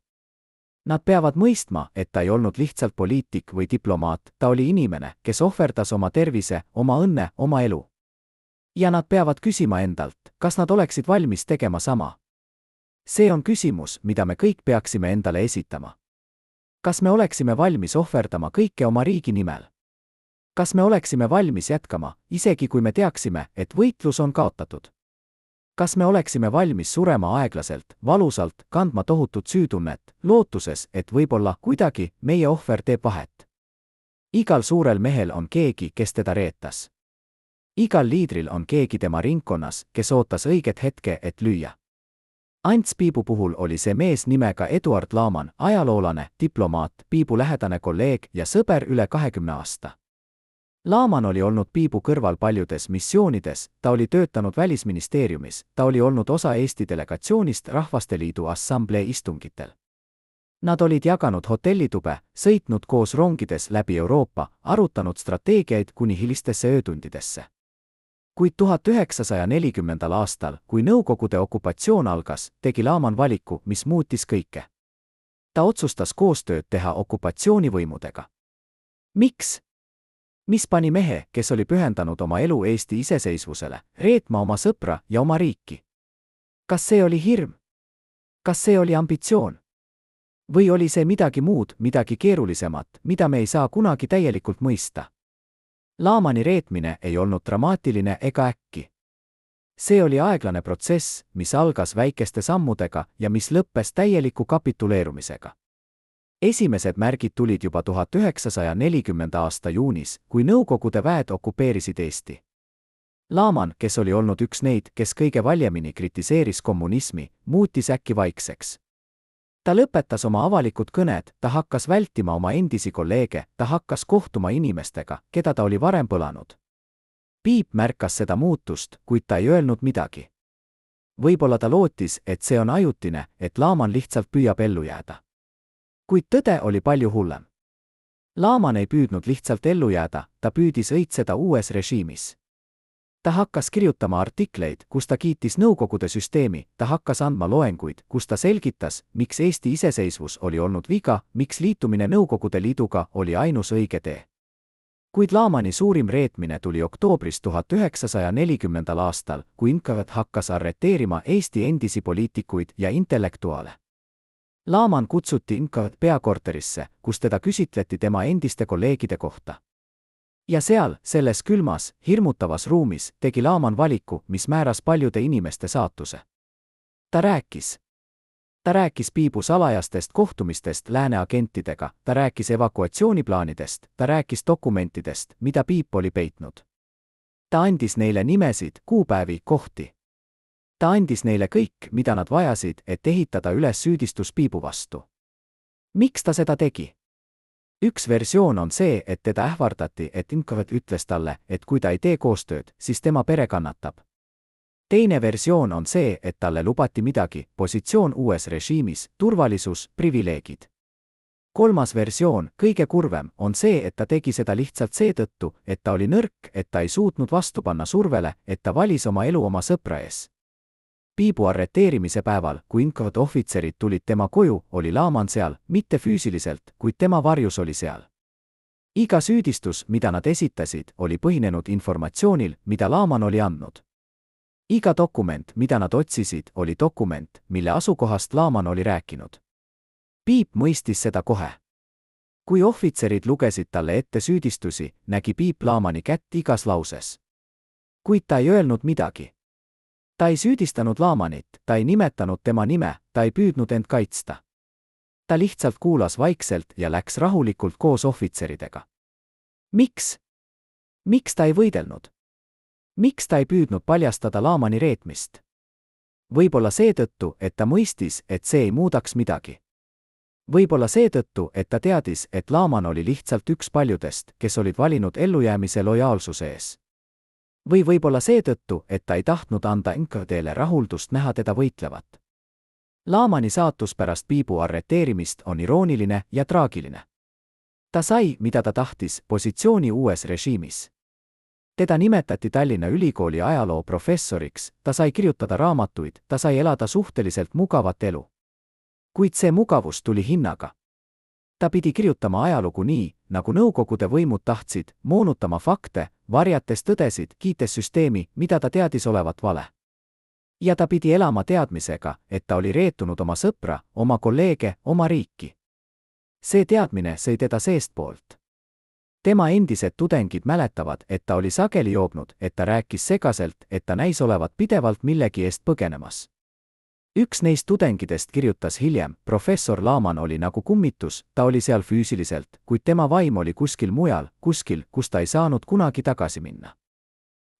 Nad peavad mõistma, et ta ei olnud lihtsalt poliitik või diplomaat, ta oli inimene, kes ohverdas oma tervise, oma õnne, oma elu. Ja nad peavad küsima endalt, kas nad oleksid valmis tegema sama. See on küsimus, mida me kõik peaksime endale esitama. Kas me oleksime valmis ohverdama kõike oma riigi nimel? Kas me oleksime valmis jätkama, isegi kui me teaksime, et võitlus on kaotatud? Kas me oleksime valmis surema aeglaselt, valusalt, kandma tohutut süütunnet, lootuses, et võib-olla kuidagi meie ohver teeb vahet? Igal suurel mehel on keegi, kes teda reetas. Igal liidril on keegi tema ringkonnas, kes ootas õiget hetke, et lüüa. Ants Piibu puhul oli see mees nimega Eduard Laaman, ajaloolane, diplomaat, Piibu lähedane kolleeg ja sõber üle 20 aasta. Laaman oli olnud Piibu kõrval paljudes missioonides, ta oli töötanud Välisministeeriumis, ta oli olnud osa Eesti delegatsioonist Rahvasteliidu Assamblee istungitel. Nad olid jaganud hotellitube, sõitnud koos rongides läbi Euroopa, arutanud strateegiaid kuni hilistesse öötundidesse. Kuid 1940. aastal, kui Nõukogude okupatsioon algas, tegi Laaman valiku, mis muutis kõike. Ta otsustas koostööd teha okupatsioonivõimudega. Miks? Mis pani mehe, kes oli pühendanud oma elu Eesti iseseisvusele, reetma oma sõpra ja oma riiki? Kas see oli hirm? Kas see oli ambitsioon? Või oli see midagi muud, midagi keerulisemat, mida me ei saa kunagi täielikult mõista? Laamani reetmine ei olnud dramaatiline ega äkki. See oli aeglane protsess, mis algas väikeste sammudega ja mis lõppes täieliku kapituleerumisega. Esimesed märgid tulid juba 1940. aasta juunis, kui Nõukogude väed okupeerisid Eesti. Laaman, kes oli olnud üks neid, kes kõige valjemini kritiseeris kommunismi, muutis äkki vaikseks. Ta lõpetas oma avalikud kõned, ta hakkas vältima oma endisi kolleege, ta hakkas kohtuma inimestega, keda ta oli varem põlanud. Piip märkas seda muutust, kuid ta ei öelnud midagi. Võib-olla ta lootis, et see on ajutine, et Laaman lihtsalt püüab ellu jääda. Kuid tõde oli palju hullem. Laaman ei püüdnud lihtsalt ellu jääda, ta püüdis õitseda uues režiimis. Ta hakkas kirjutama artikleid, kus ta kiitis Nõukogude süsteemi, ta hakkas andma loenguid, kus ta selgitas, miks Eesti iseseisvus oli olnud viga, miks liitumine Nõukogude Liiduga oli ainus õige tee. Kuid Laamani suurim reetmine tuli oktoobris 1940. aastal, kui NKVD hakkas arreteerima Eesti endisi poliitikuid ja intellektuaale. Laaman kutsuti NKVD peakorterisse, kus teda küsitleti tema endiste kolleegide kohta. Ja seal, selles külmas, hirmutavas ruumis, tegi Laaman valiku, mis määras paljude inimeste saatuse. Ta rääkis Piibu salajastest kohtumistest lääne agentidega, ta rääkis evakuatsiooniplaanidest, ta rääkis dokumentidest, mida Piip oli peitnud. Ta andis neile nimesid, kuupäevi, kohti. Ta andis neile kõik, mida nad vajasid, et ehitada üles süüdistus Piibu vastu. Miks ta seda tegi? Üks versioon on see, et teda ähvardati, et NKVD ütles talle, et kui ta ei tee koostööd, siis tema pere kannatab. Teine versioon on see, et talle lubati midagi, positsioon uues režiimis, turvalisus, privileegid. Kolmas versioon, kõige kurvem, on see, et ta tegi seda lihtsalt seetõttu, et ta oli nõrk, et ta ei suutnud vastu panna survele, et ta valis oma elu oma sõpra ees. Piibu arreteerimise päeval, kui NKVD ohvitserid tulid tema koju, oli Laaman seal, mitte füüsiliselt, kuid tema varjus oli seal. Iga süüdistus, mida nad esitasid, oli põhinenud informatsioonil, mida Laaman oli andnud. Iga dokument, mida nad otsisid, oli dokument, mille asukohast Laaman oli rääkinud. Piip mõistis seda kohe. Kui ohvitserid lugesid talle ette süüdistusi, nägi Piip Laamani kätt igas lauses. Kuid ta ei öelnud midagi. Ta ei süüdistanud Laamanit, ta ei nimetanud tema nime, ta ei püüdnud end kaitsta. Ta lihtsalt kuulas vaikselt ja läks rahulikult koos ohvitseridega. Miks? Miks ta ei võidelnud? Miks ta ei püüdnud paljastada Laamani reetmist? Võib-olla seetõttu, et ta mõistis, et see ei muudaks midagi. Võib-olla seetõttu, et ta teadis, et Laaman oli lihtsalt üks paljudest, kes olid valinud ellujäämise lojaalsuse ees. Või võib-olla seetõttu, et ta ei tahtnud anda NKVD-le rahuldust näha teda võitlevat. Laamani saatus pärast Piibu arreteerimist on irooniline ja traagiline. Ta sai, mida ta tahtis, positsiooni uues režiimis. Teda nimetati Tallinna Ülikooli ajaloo professoriks, ta sai kirjutada raamatuid, ta sai elada suhteliselt mugavat elu. Kuid see mugavus tuli hinnaga. Ta pidi kirjutama ajalugu nii, nagu Nõukogude võimud tahtsid, moonutama fakte, varjates tõdesid, kiites süsteemi, mida ta teadis olevat vale. Ja ta pidi elama teadmisega, et ta oli reetunud oma sõpra, oma kolleege, oma riiki. See teadmine sõi teda seestpoolt. Tema endised tudengid mäletavad, et ta oli sageli joobnud, et ta rääkis segaselt, et ta näis olevat pidevalt millegi eest põgenemas. Üks neist tudengidest kirjutas hiljem, professor Laaman oli nagu kummitus, ta oli seal füüsiliselt, kuid tema vaim oli kuskil mujal, kuskil, kus ta ei saanud kunagi tagasi minna.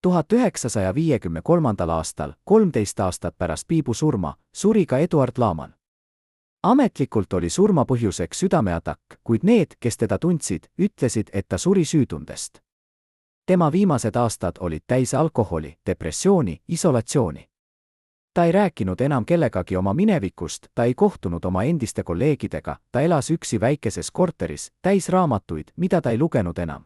1953. aastal, 13 aastat pärast Piibu surma, suri ka Eduard Laaman. Ametlikult oli surma põhjuseks südameatakk, kuid need, kes teda tundsid, ütlesid, et ta suri süütundest. Tema viimased aastad olid täis alkoholi, depressiooni, isolatsiooni. Ta ei rääkinud enam kellegagi oma minevikust, ta ei kohtunud oma endiste kolleegidega, ta elas üksi väikeses korteris, täis raamatuid, mida ta ei lugenud enam.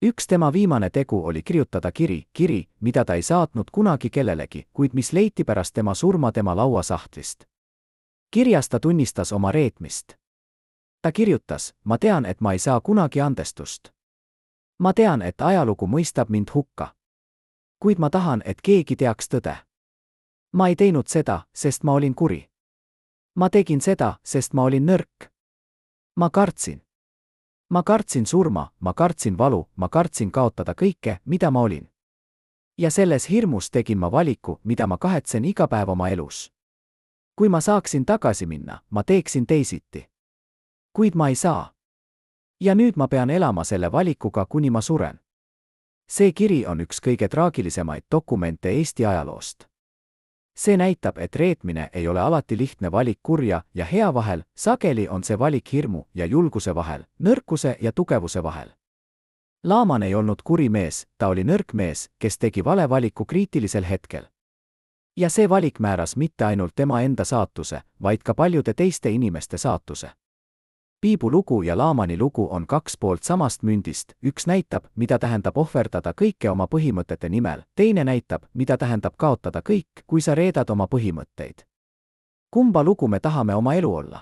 Üks tema viimane tegu oli kirjutada kiri, mida ta ei saatnud kunagi kellelegi, kuid mis leiti pärast tema surma tema lauasahtlist. Kirjas ta tunnistas oma reetmist. Ta kirjutas, ma tean, et ma ei saa kunagi andestust. Ma tean, et ajalugu mõistab mind hukka. Kuid ma tahan, et keegi teaks tõde. Ma ei teinud seda, sest ma olin kuri. Ma tegin seda, sest ma olin nõrk. Ma kartsin. Ma kartsin surma, ma kartsin valu, ma kartsin kaotada kõike, mida ma olin. Ja selles hirmus tegin ma valiku, mida ma kahetsen iga päev oma elus. Kui ma saaksin tagasi minna, ma teeksin teisiti. Kuid ma ei saa. Ja nüüd ma pean elama selle valikuga, kuni ma suren. See kiri on üks kõige traagilisemaid dokumente Eesti ajaloost. See näitab, et reetmine ei ole alati lihtne valik kurja ja hea vahel, sageli on see valik hirmu ja julguse vahel, nõrkuse ja tugevuse vahel. Laaman ei olnud kuri mees, ta oli nõrk mees, kes tegi vale valiku kriitilisel hetkel. Ja see valik määras mitte ainult tema enda saatuse, vaid ka paljude teiste inimeste saatuse. Piibu lugu ja Laamani lugu on kaks poolt samast mündist, üks näitab, mida tähendab ohverdada kõike oma põhimõtete nimel, teine näitab, mida tähendab kaotada kõik, kui sa reedad oma põhimõtteid. Kumba lugu me tahame oma elu olla?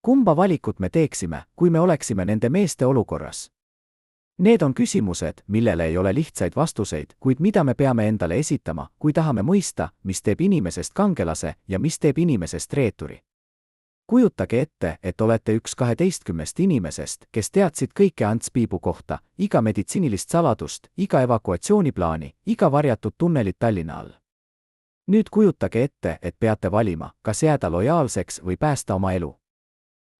Kumba valikut me teeksime, kui me oleksime nende meeste olukorras? Need on küsimused, millele ei ole lihtsaid vastuseid, kuid mida me peame endale esitama, kui tahame mõista, mis teeb inimesest kangelase ja mis teeb inimesest reeturi. Kujutage ette, et olete üks 12 inimesest, kes teadsid kõike Ants Piibu kohta, iga meditsiinilist saladust, iga evakuatsiooniplaani, iga varjatud tunnelit Tallinna all. Nüüd kujutage ette, et peate valima, kas jääda lojaalseks või päästa oma elu.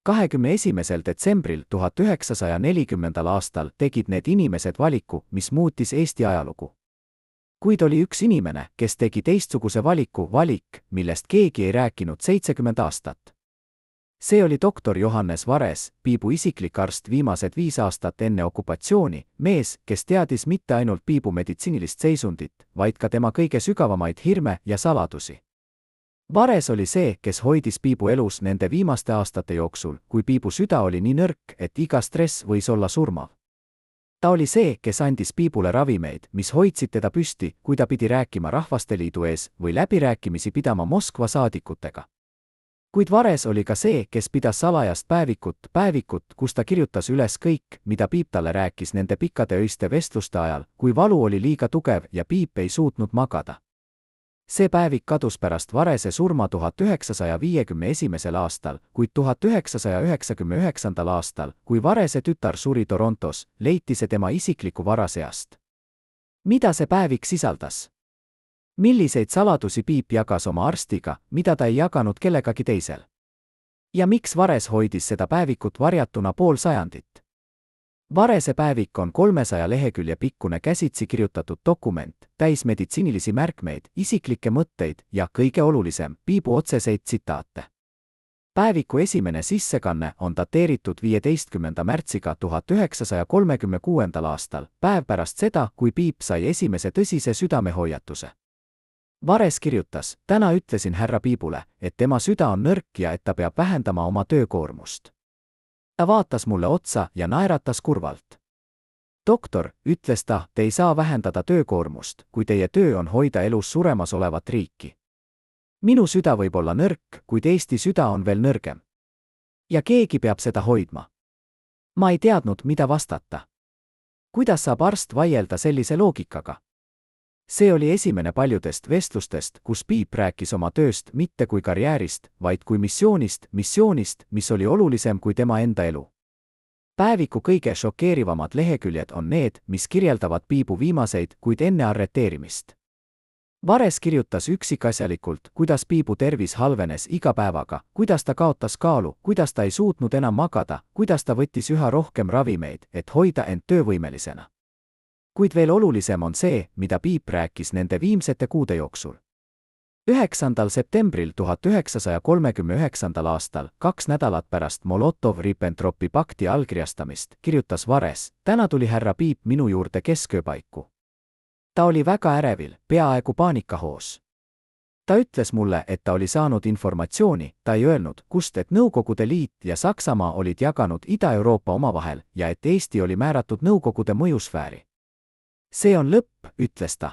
21. detsembril 1940. aastal tegid need inimesed valiku, mis muutis Eesti ajalugu. Kuid oli üks inimene, kes tegi teistsuguse valik, millest keegi ei rääkinud 70 aastat. See oli doktor Johannes Vares, Piibu isiklik arst viimased 5 aastat enne okupatsiooni, mees, kes teadis mitte ainult Piibu meditsiinilist seisundit, vaid ka tema kõige sügavamaid hirme ja saladusi. Vares oli see, kes hoidis Piibu elus nende viimaste aastate jooksul, kui Piibu süda oli nii nõrk, et iga stress võis olla surmav. Ta oli see, kes andis Piibule ravimeid, mis hoidsid teda püsti, kui ta pidi rääkima Rahvasteliidu ees või läbirääkimisi pidama Moskva saadikutega. Kuid Vares oli ka see, kes pidas salajast päevikut, kus ta kirjutas üles kõik, mida Piip talle rääkis nende pikkade öiste vestluste ajal, kui valu oli liiga tugev ja Piip ei suutnud magada. See päevik kadus pärast Varese surma 1951. aastal, kuid 1999. aastal, kui Varese tütar suri Torontos, leiti see tema isikliku vara seast. Mida see päevik sisaldas? Milliseid saladusi Piip jagas oma arstiga, mida ta ei jaganud kellegagi teisel? Ja miks Vares hoidis seda päevikut varjatuna pool sajandit? Varese päevik on 300 lehekülje pikkune käsitsi kirjutatud dokument, täis meditsiinilisi märkmeid, isiklikke mõtteid ja, kõige olulisem, Piibu otseseid tsitaate. Päeviku esimene sissekanne on dateeritud 15. märtsiga 1936. aastal, päev pärast seda, kui Piip sai esimese tõsise südamehoiatuse. Vares kirjutas: täna ütlesin härra Piibule, et tema süda on nõrk ja et ta peab vähendama oma töökoormust. Ta vaatas mulle otsa ja naeratas kurvalt. Doktor, ütles ta, te ei saa vähendada töökoormust, kui teie töö on hoida elus suremas olevat riiki. Minu süda võib olla nõrk, kuid Eesti süda on veel nõrgem. Ja keegi peab seda hoidma. Ma ei teadnud, mida vastata. Kuidas saab arst vaielda sellise loogikaga? See oli esimene paljudest vestlustest, kus Piip rääkis oma tööst mitte kui karjäärist, vaid kui missioonist, mis oli olulisem kui tema enda elu. Päeviku kõige šokeerivamad leheküljed on need, mis kirjeldavad Piibu viimaseid, kuid enne arreteerimist. Vares kirjutas üksikasjalikult, kuidas Piibu tervis halvenes iga päevaga, kuidas ta kaotas kaalu, kuidas ta ei suutnud enam magada, kuidas ta võttis üha rohkem ravimeid, et hoida end töövõimelisena. Kuid veel olulisem on see, mida Piip rääkis nende viimsete kuude jooksul. 9. septembril 1939. aastal, 2 nädalat pärast Molotov-Ribbentropi pakti allkirjastamist, kirjutas Vares: täna tuli härra Piip minu juurde keskööpaiku. Ta oli väga ärevil, peaaegu paanikahoos. Ta ütles mulle, et ta oli saanud informatsiooni, ta ei öelnud, kust, et Nõukogude Liit ja Saksamaa olid jaganud Ida-Euroopa omavahel ja et Eesti oli määratud Nõukogude mõjusfääri. See on lõpp, ütles ta.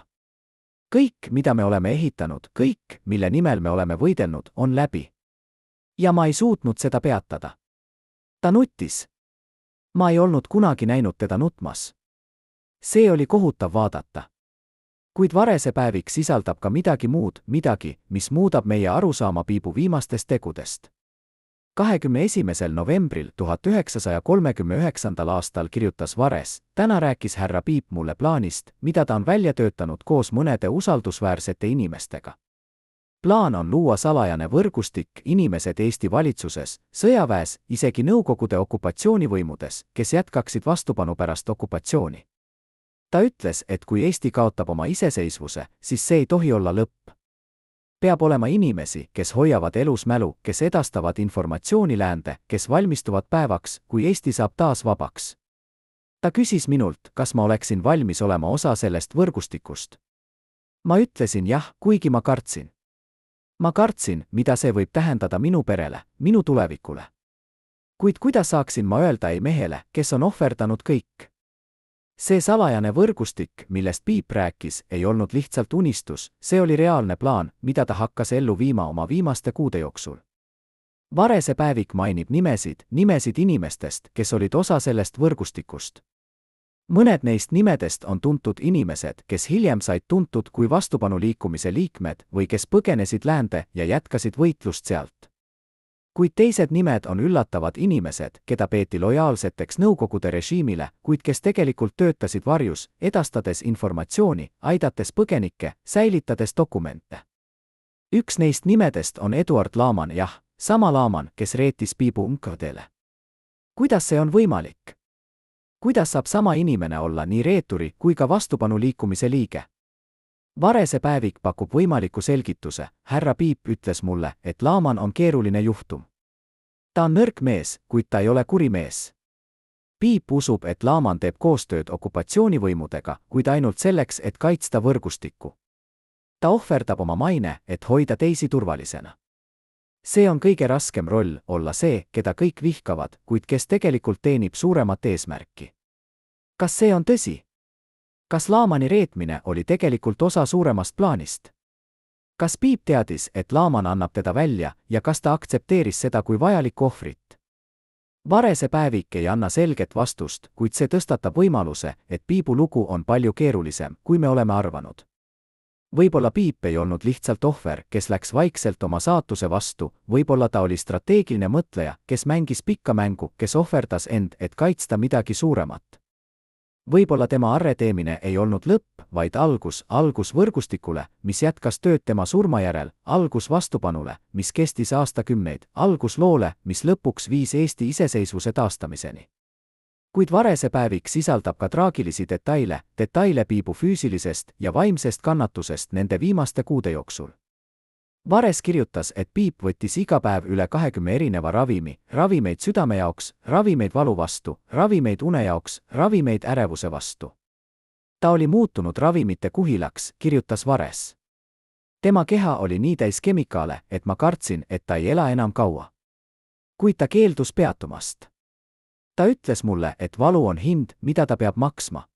Kõik, mida me oleme ehitanud, kõik, mille nimel me oleme võidelnud, on läbi. Ja ma ei suutnud seda peatada. Ta nuttis. Ma ei olnud kunagi näinud teda nutmas. See oli kohutav vaadata. Kuid Varese päevik sisaldab ka midagi muud, midagi, mis muudab meie arusaama Piibu viimastest tegudest. 21. novembril 1939. aastal kirjutas Vares: täna rääkis härra Piip mulle plaanist, mida ta on välja töötanud koos mõnede usaldusväärsete inimestega. Plaan on luua salajane võrgustik, inimesed Eesti valitsuses, sõjaväes, isegi Nõukogude okupatsioonivõimudes, kes jätkaksid vastupanu pärast okupatsiooni. Ta ütles, et kui Eesti kaotab oma iseseisvuse, siis see ei tohi olla lõpp. Peab olema inimesi, kes hoiavad elus mälu, kes edastavad informatsiooni läände, kes valmistuvad päevaks, kui Eesti saab taas vabaks. Ta küsis minult, kas ma oleksin valmis olema osa sellest võrgustikust. Ma ütlesin jah, kuigi ma kartsin. Ma kartsin, mida see võib tähendada minu perele, minu tulevikule. Kuid kuidas saaksin ma öelda ei mehele, kes on ohverdanud kõik? See salajane võrgustik, millest Piip rääkis, ei olnud lihtsalt unistus, see oli reaalne plaan, mida ta hakkas ellu viima oma viimaste kuude jooksul. Varese päevik mainib nimesid inimestest, kes olid osa sellest võrgustikust. Mõned neist nimedest on tuntud inimesed, kes hiljem said tuntud kui vastupanuliikumise liikmed või kes põgenesid läände ja jätkasid võitlust sealt. Kuid teised nimed on üllatavad inimesed, keda peeti lojaalseteks Nõukogude režiimile, kuid kes tegelikult töötasid varjus, edastades informatsiooni, aidates põgenikke, säilitades dokumente. Üks neist nimedest on Eduard Laaman, jah, sama Laaman, kes reetis Piibu UNKVD-le. Kuidas see on võimalik? Kuidas saab sama inimene olla nii reeturi kui ka vastupanuliikumise liige? Varese päevik pakub võimaliku selgituse. Härra Piip ütles mulle, et Laaman on keeruline juhtum. ta on nõrk mees, kuid ta ei ole kuri mees. Piip usub, et Laaman teeb koostööd okupatsioonivõimudega, kuid ainult selleks, et kaitsta võrgustikku. ta ohverdab oma maine, et hoida teisi turvalisena. see on kõige raskem roll, olla see, keda kõik vihkavad, kuid kes tegelikult teenib suuremat eesmärki. kas see on tõsi? kas Laamani reetmine oli tegelikult osa suuremast plaanist? kas Piip teadis, et Laaman annab teda välja ja kas ta aktsepteeris seda kui vajalikku ohvrit? Varese päevik ei anna selget vastust, kuid see tõstatab võimaluse, et Piibu lugu on palju keerulisem, kui me oleme arvanud. Võib-olla Piip ei olnud lihtsalt ohver, kes läks vaikselt oma saatuse vastu, võib-olla ta oli strateegiline mõtleja, kes mängis pikka mängu, kes ohverdas end, et kaitsta midagi suuremat. Võib-olla tema arreteemine ei olnud lõpp, vaid algus võrgustikule, mis jätkas tööd tema surma järel, algus vastupanule, mis kestis aastakümneid, algus loole, mis lõpuks viis Eesti iseseisvuse taastamiseni. Kuid varese päevik sisaldab ka traagilisi detaile Piibu füüsilisest ja vaimsest kannatusest nende viimaste kuude jooksul. Vares kirjutas, et Piip võttis iga päev üle 20 erineva ravimeid südame jaoks, ravimeid valu vastu, ravimeid une jaoks, ravimeid ärevuse vastu. ta oli muutunud ravimite kuhilaks, kirjutas Vares. tema keha oli nii täis kemikaale, et ma kartsin, et ta ei ela enam kaua. kuid ta keeldus peatumast. ta ütles mulle, et valu on hind, mida ta peab maksma.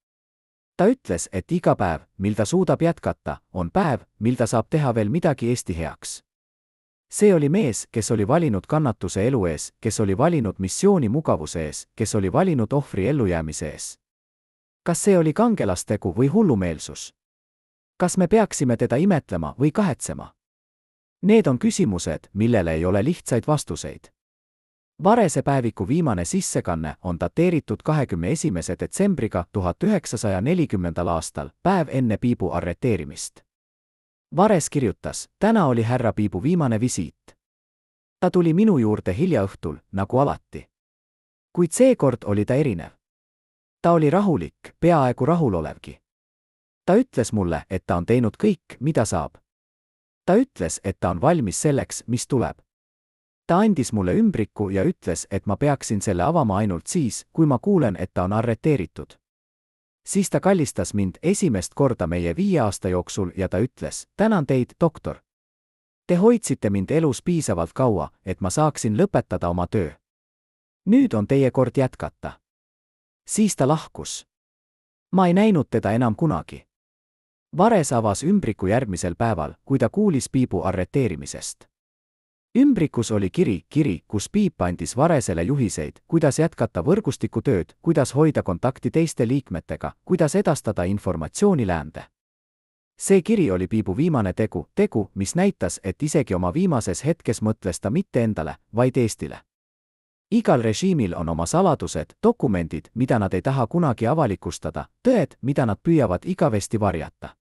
ta ütles, et iga päev, mil ta suudab jätkata, on päev, mil ta saab teha veel midagi Eesti heaks. see oli mees, kes oli valinud kannatuse elu ees, kes oli valinud missiooni mugavuse ees, kes oli valinud ohvri ellujäämise ees. kas see oli kangelastegu või hullumeelsus? kas me peaksime teda imetlema või kahetsema? Need on küsimused, millele ei ole lihtsaid vastuseid. Varese päeviku viimane sissekanne on dateeritud 21. detsembriga 1940. aastal, päev enne Piibu arreteerimist. Vares kirjutas, täna oli härra Piibu viimane visiit. ta tuli minu juurde hilja õhtul, nagu alati. kuid seekord oli ta erinev. ta oli rahulik, peaaegu rahulolevgi. ta ütles mulle, et ta on teinud kõik, mida saab. ta ütles, et ta on valmis selleks, mis tuleb. ta andis mulle ümbriku ja ütles, et ma peaksin selle avama ainult siis, kui ma kuulen, et ta on arreteeritud. Siis ta kallistas mind esimest korda meie 5 aasta jooksul ja ta ütles, tänan teid, doktor. Te hoidsite mind elus piisavalt kaua, et ma saaksin lõpetada oma töö. Nüüd on teie kord jätkata. Siis ta lahkus. Ma ei näinud teda enam kunagi. Vares avas ümbriku järgmisel päeval, kui ta kuulis Piibu arreteerimisest. Ümbrikus oli kiri, kus Piip andis Varesele juhiseid, kuidas jätkata võrgustikutööd, kuidas hoida kontakti teiste liikmetega, kuidas edastada informatsiooni läände. See kiri oli Piibu viimane tegu, mis näitas, et isegi oma viimases hetkes mõtles ta mitte endale, vaid Eestile. Igal režiimil on oma saladused, dokumendid, mida nad ei taha kunagi avalikustada, tõed, mida nad püüavad igavesti varjata.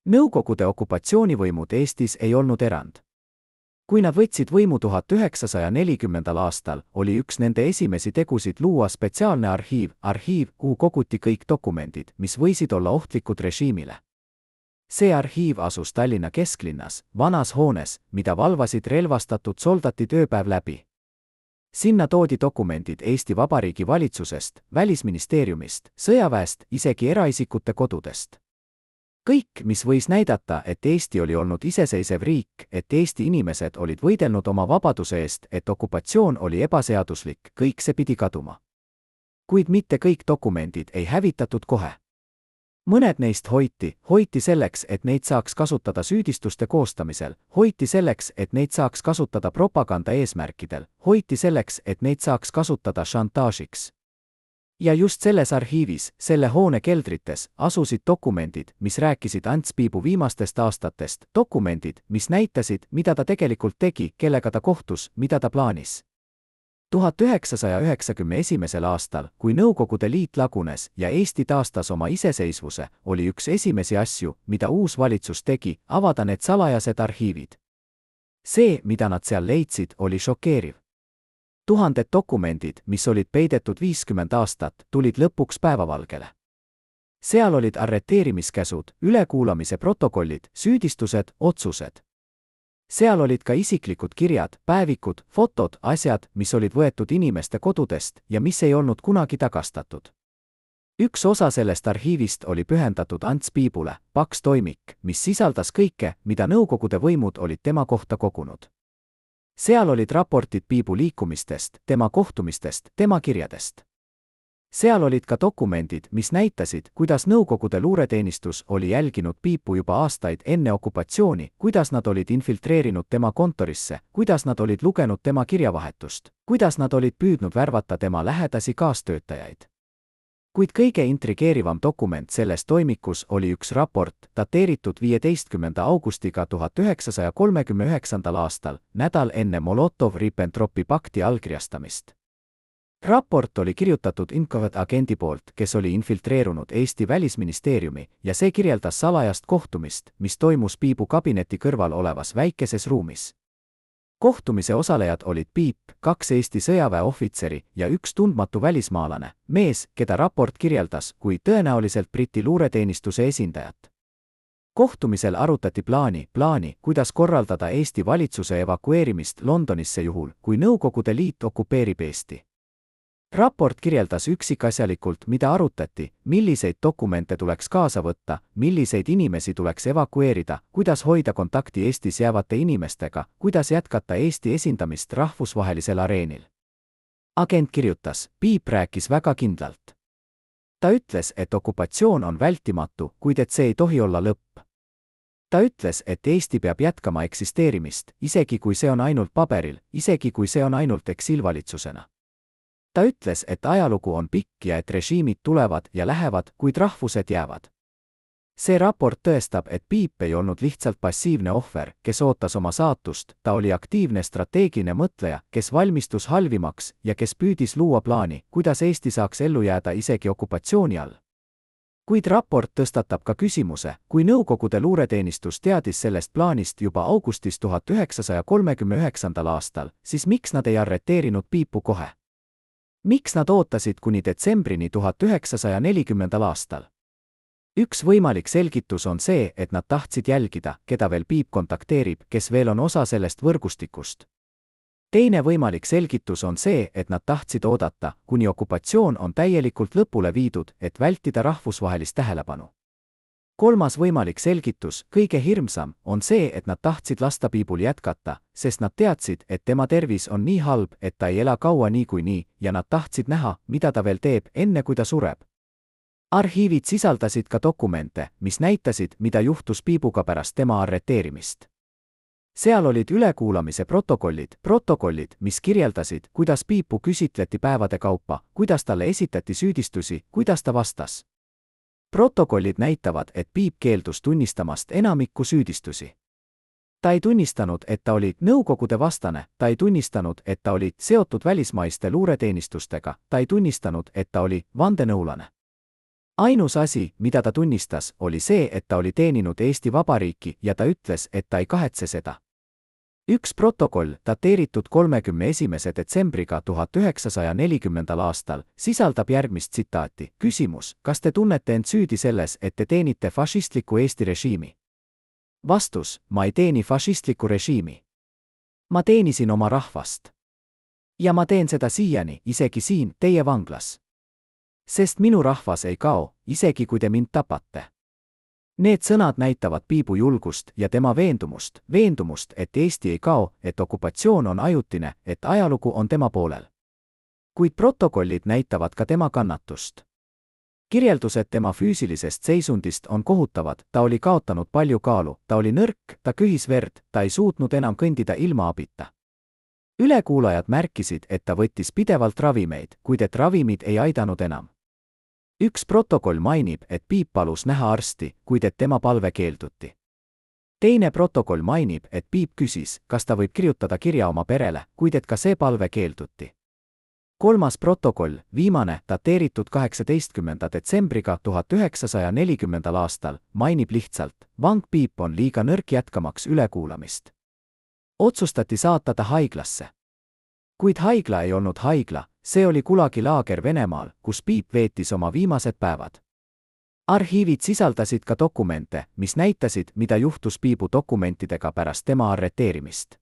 Nõukogude okupatsioonivõimud Eestis ei olnud erand. Kui nad võtsid võimu 1940. aastal, oli üks nende esimesi tegusid luua spetsiaalne arhiiv, kuhu koguti kõik dokumendid, mis võisid olla ohtlikud režiimile. See arhiiv asus Tallinna kesklinnas, vanas hoones, mida valvasid relvastatud soldatid ööpäev läbi. Sinna toodi dokumendid Eesti Vabariigi valitsusest, Välisministeeriumist, sõjaväest, isegi eraisikute kodudest. Kõik, mis võis näidata, et Eesti oli olnud iseseisev riik, et Eesti inimesed olid võidelnud oma vabaduse eest, et okupatsioon oli ebaseaduslik, kõik see pidi kaduma. Kuid mitte kõik dokumendid ei hävitatud kohe. Mõned neist hoiti selleks, et neid saaks kasutada süüdistuste koostamisel, hoiti selleks, et neid saaks kasutada propaganda eesmärkidel, hoiti selleks, et neid saaks kasutada šantaažiks. Ja just selles arhiivis, selle hoone keldrites, asusid dokumendid, mis rääkisid Ants Piibu viimastest aastatest, dokumendid, mis näitasid, mida ta tegelikult tegi, kellega ta kohtus, mida ta plaanis. 1991. aastal, kui Nõukogude Liit lagunes ja Eesti taastas oma iseseisvuse, oli üks esimesi asju, mida uus valitsus tegi, avada need salajased arhiivid. See, mida nad seal leidsid, oli šokeeriv. Tuhanded dokumendid, mis olid peidetud 50 aastat, tulid lõpuks päevavalgele. Seal olid arreteerimiskäsud, ülekuulamise protokollid, süüdistused, otsused. seal olid ka isiklikud kirjad, päevikud, fotod, asjad, mis olid võetud inimeste kodudest ja mis ei olnud kunagi tagastatud. Üks osa sellest arhiivist oli pühendatud Ants Piibule, paks toimik, mis sisaldas kõike, mida Nõukogude võimud olid tema kohta kogunud. Seal olid raportid Piibu liikumistest, tema kohtumistest, tema kirjadest. Seal olid ka dokumendid, mis näitasid, kuidas Nõukogude luureteenistus oli jälginud Piipu juba aastaid enne okupatsiooni, kuidas nad olid infiltreerinud tema kontorisse, kuidas nad olid lugenud tema kirjavahetust, kuidas nad olid püüdnud värvata tema lähedasi kaastöötajaid. Kuid kõige intrigeerivam dokument selles toimikus oli üks raport, dateeritud 15. augustiga 1939. aastal, nädal enne Molotov-Ribbentropi pakti allkirjastamist. Raport oli kirjutatud Incovet-agendi poolt, kes oli infiltreerunud Eesti välisministeeriumi ja see kirjeldas salajast kohtumist, mis toimus Piibu kabineti kõrval olevas väikeses ruumis. Kohtumise osalejad olid Piip, 2 Eesti sõjaväeohvitseri ja üks tundmatu välismaalane, mees, keda raport kirjeldas kui tõenäoliselt Briti luureteenistuse esindajat. Kohtumisel arutati plaani, kuidas korraldada Eesti valitsuse evakueerimist Londonisse juhul, kui Nõukogude Liit okupeerib Eesti. Raport kirjeldas üksikasjalikult, mida arutati, milliseid dokumente tuleks kaasa võtta, milliseid inimesi tuleks evakueerida, kuidas hoida kontakti Eestis jäävate inimestega, kuidas jätkata Eesti esindamist rahvusvahelisel areenil. Agent kirjutas, Piip rääkis väga kindlalt. Ta ütles, et okupatsioon on vältimatu, kuid et see ei tohi olla lõpp. Ta ütles, et Eesti peab jätkama eksisteerimist, isegi kui see on ainult paberil, isegi kui see on ainult eksilvalitsusena. Ta ütles, et ajalugu on pikk ja et režiimid tulevad ja lähevad, kuid rahvused jäävad. See raport tõestab, et Piip ei olnud lihtsalt passiivne ohver, kes ootas oma saatust, ta oli aktiivne strateegiline mõtleja, kes valmistus halvimaks ja kes püüdis luua plaani, kuidas Eesti saaks ellu jääda isegi okupatsiooni all. Kuid raport tõstatab ka küsimuse, kui Nõukogude luureteenistus teadis sellest plaanist juba augustis 1939. aastal, siis miks nad ei arreteerinud Piipu kohe? Miks nad ootasid kuni detsembrini 1940. aastal? Üks võimalik selgitus on see, et nad tahtsid jälgida, keda veel Piip kontakteerib, kes veel on osa sellest võrgustikust. Teine võimalik selgitus on see, et nad tahtsid oodata, kuni okupatsioon on täielikult lõpule viidud, et vältida rahvusvahelist tähelepanu. Kolmas võimalik selgitus, kõige hirmsam, on see, et nad tahtsid lasta Piibul jätkata, sest nad teadsid, et tema tervis on nii halb, et ta ei ela kaua niikuinii ja nad tahtsid näha, mida ta veel teeb, enne kui ta sureb. Arhiivid sisaldasid ka dokumente, mis näitasid, mida juhtus Piibuga pärast tema arreteerimist. Seal olid ülekuulamise protokollid, mis kirjeldasid, kuidas Piipu küsitleti päevade kaupa, kuidas talle esitati süüdistusi, kuidas ta vastas. Protokollid näitavad, et Piip keeldus tunnistamast enamikku süüdistusi. Ta ei tunnistanud, et ta oli Nõukogude vastane, ta ei tunnistanud, et ta oli seotud välismaiste luureteenistustega, ta ei tunnistanud, et ta oli vandenõulane. Ainus asi, mida ta tunnistas, oli see, et ta oli teeninud Eesti Vabariiki ja ta ütles, et ta ei kahetse seda. Üks protokoll, dateeritud 31. detsembriga 1940. aastal, sisaldab järgmist tsitaati. Küsimus, kas te tunnete end süüdi selles, et te teenite fašistlikku Eesti režiimi? Vastus, ma ei teeni fašistlikku režiimi. Ma teenisin oma rahvast. Ja ma teen seda siiani, isegi siin, teie vanglas. Sest minu rahvas ei kao, isegi kui te mind tapate. Need sõnad näitavad Piibu julgust ja tema veendumust, et Eesti ei kao, et okupatsioon on ajutine, et ajalugu on tema poolel. Kuid protokollid näitavad ka tema kannatust. Kirjeldused tema füüsilisest seisundist on kohutavad, ta oli kaotanud palju kaalu, ta oli nõrk, ta köhis verd, ta ei suutnud enam kõndida ilma abita. Ülekuulajad märkisid, et ta võttis pidevalt ravimeid, kuid et ravimid ei aidanud enam. Üks protokoll mainib, et Piip palus näha arsti, kuid et tema palve keelduti. Teine protokoll mainib, et Piip küsis, kas ta võib kirjutada kirja oma perele, kuid et ka see palve keelduti. Kolmas protokoll, viimane, dateeritud 18. detsembriga 1940. aastal, mainib lihtsalt, vang Piip on liiga nõrk jätkamaks ülekuulamist. Otsustati saata ta haiglasse. Kuid haigla ei olnud haigla, see oli Gulagi laager Venemaal, kus Piip veetis oma viimased päevad. arhiivid sisaldasid ka dokumente, mis näitasid, mida juhtus Piibu dokumentidega pärast tema arreteerimist.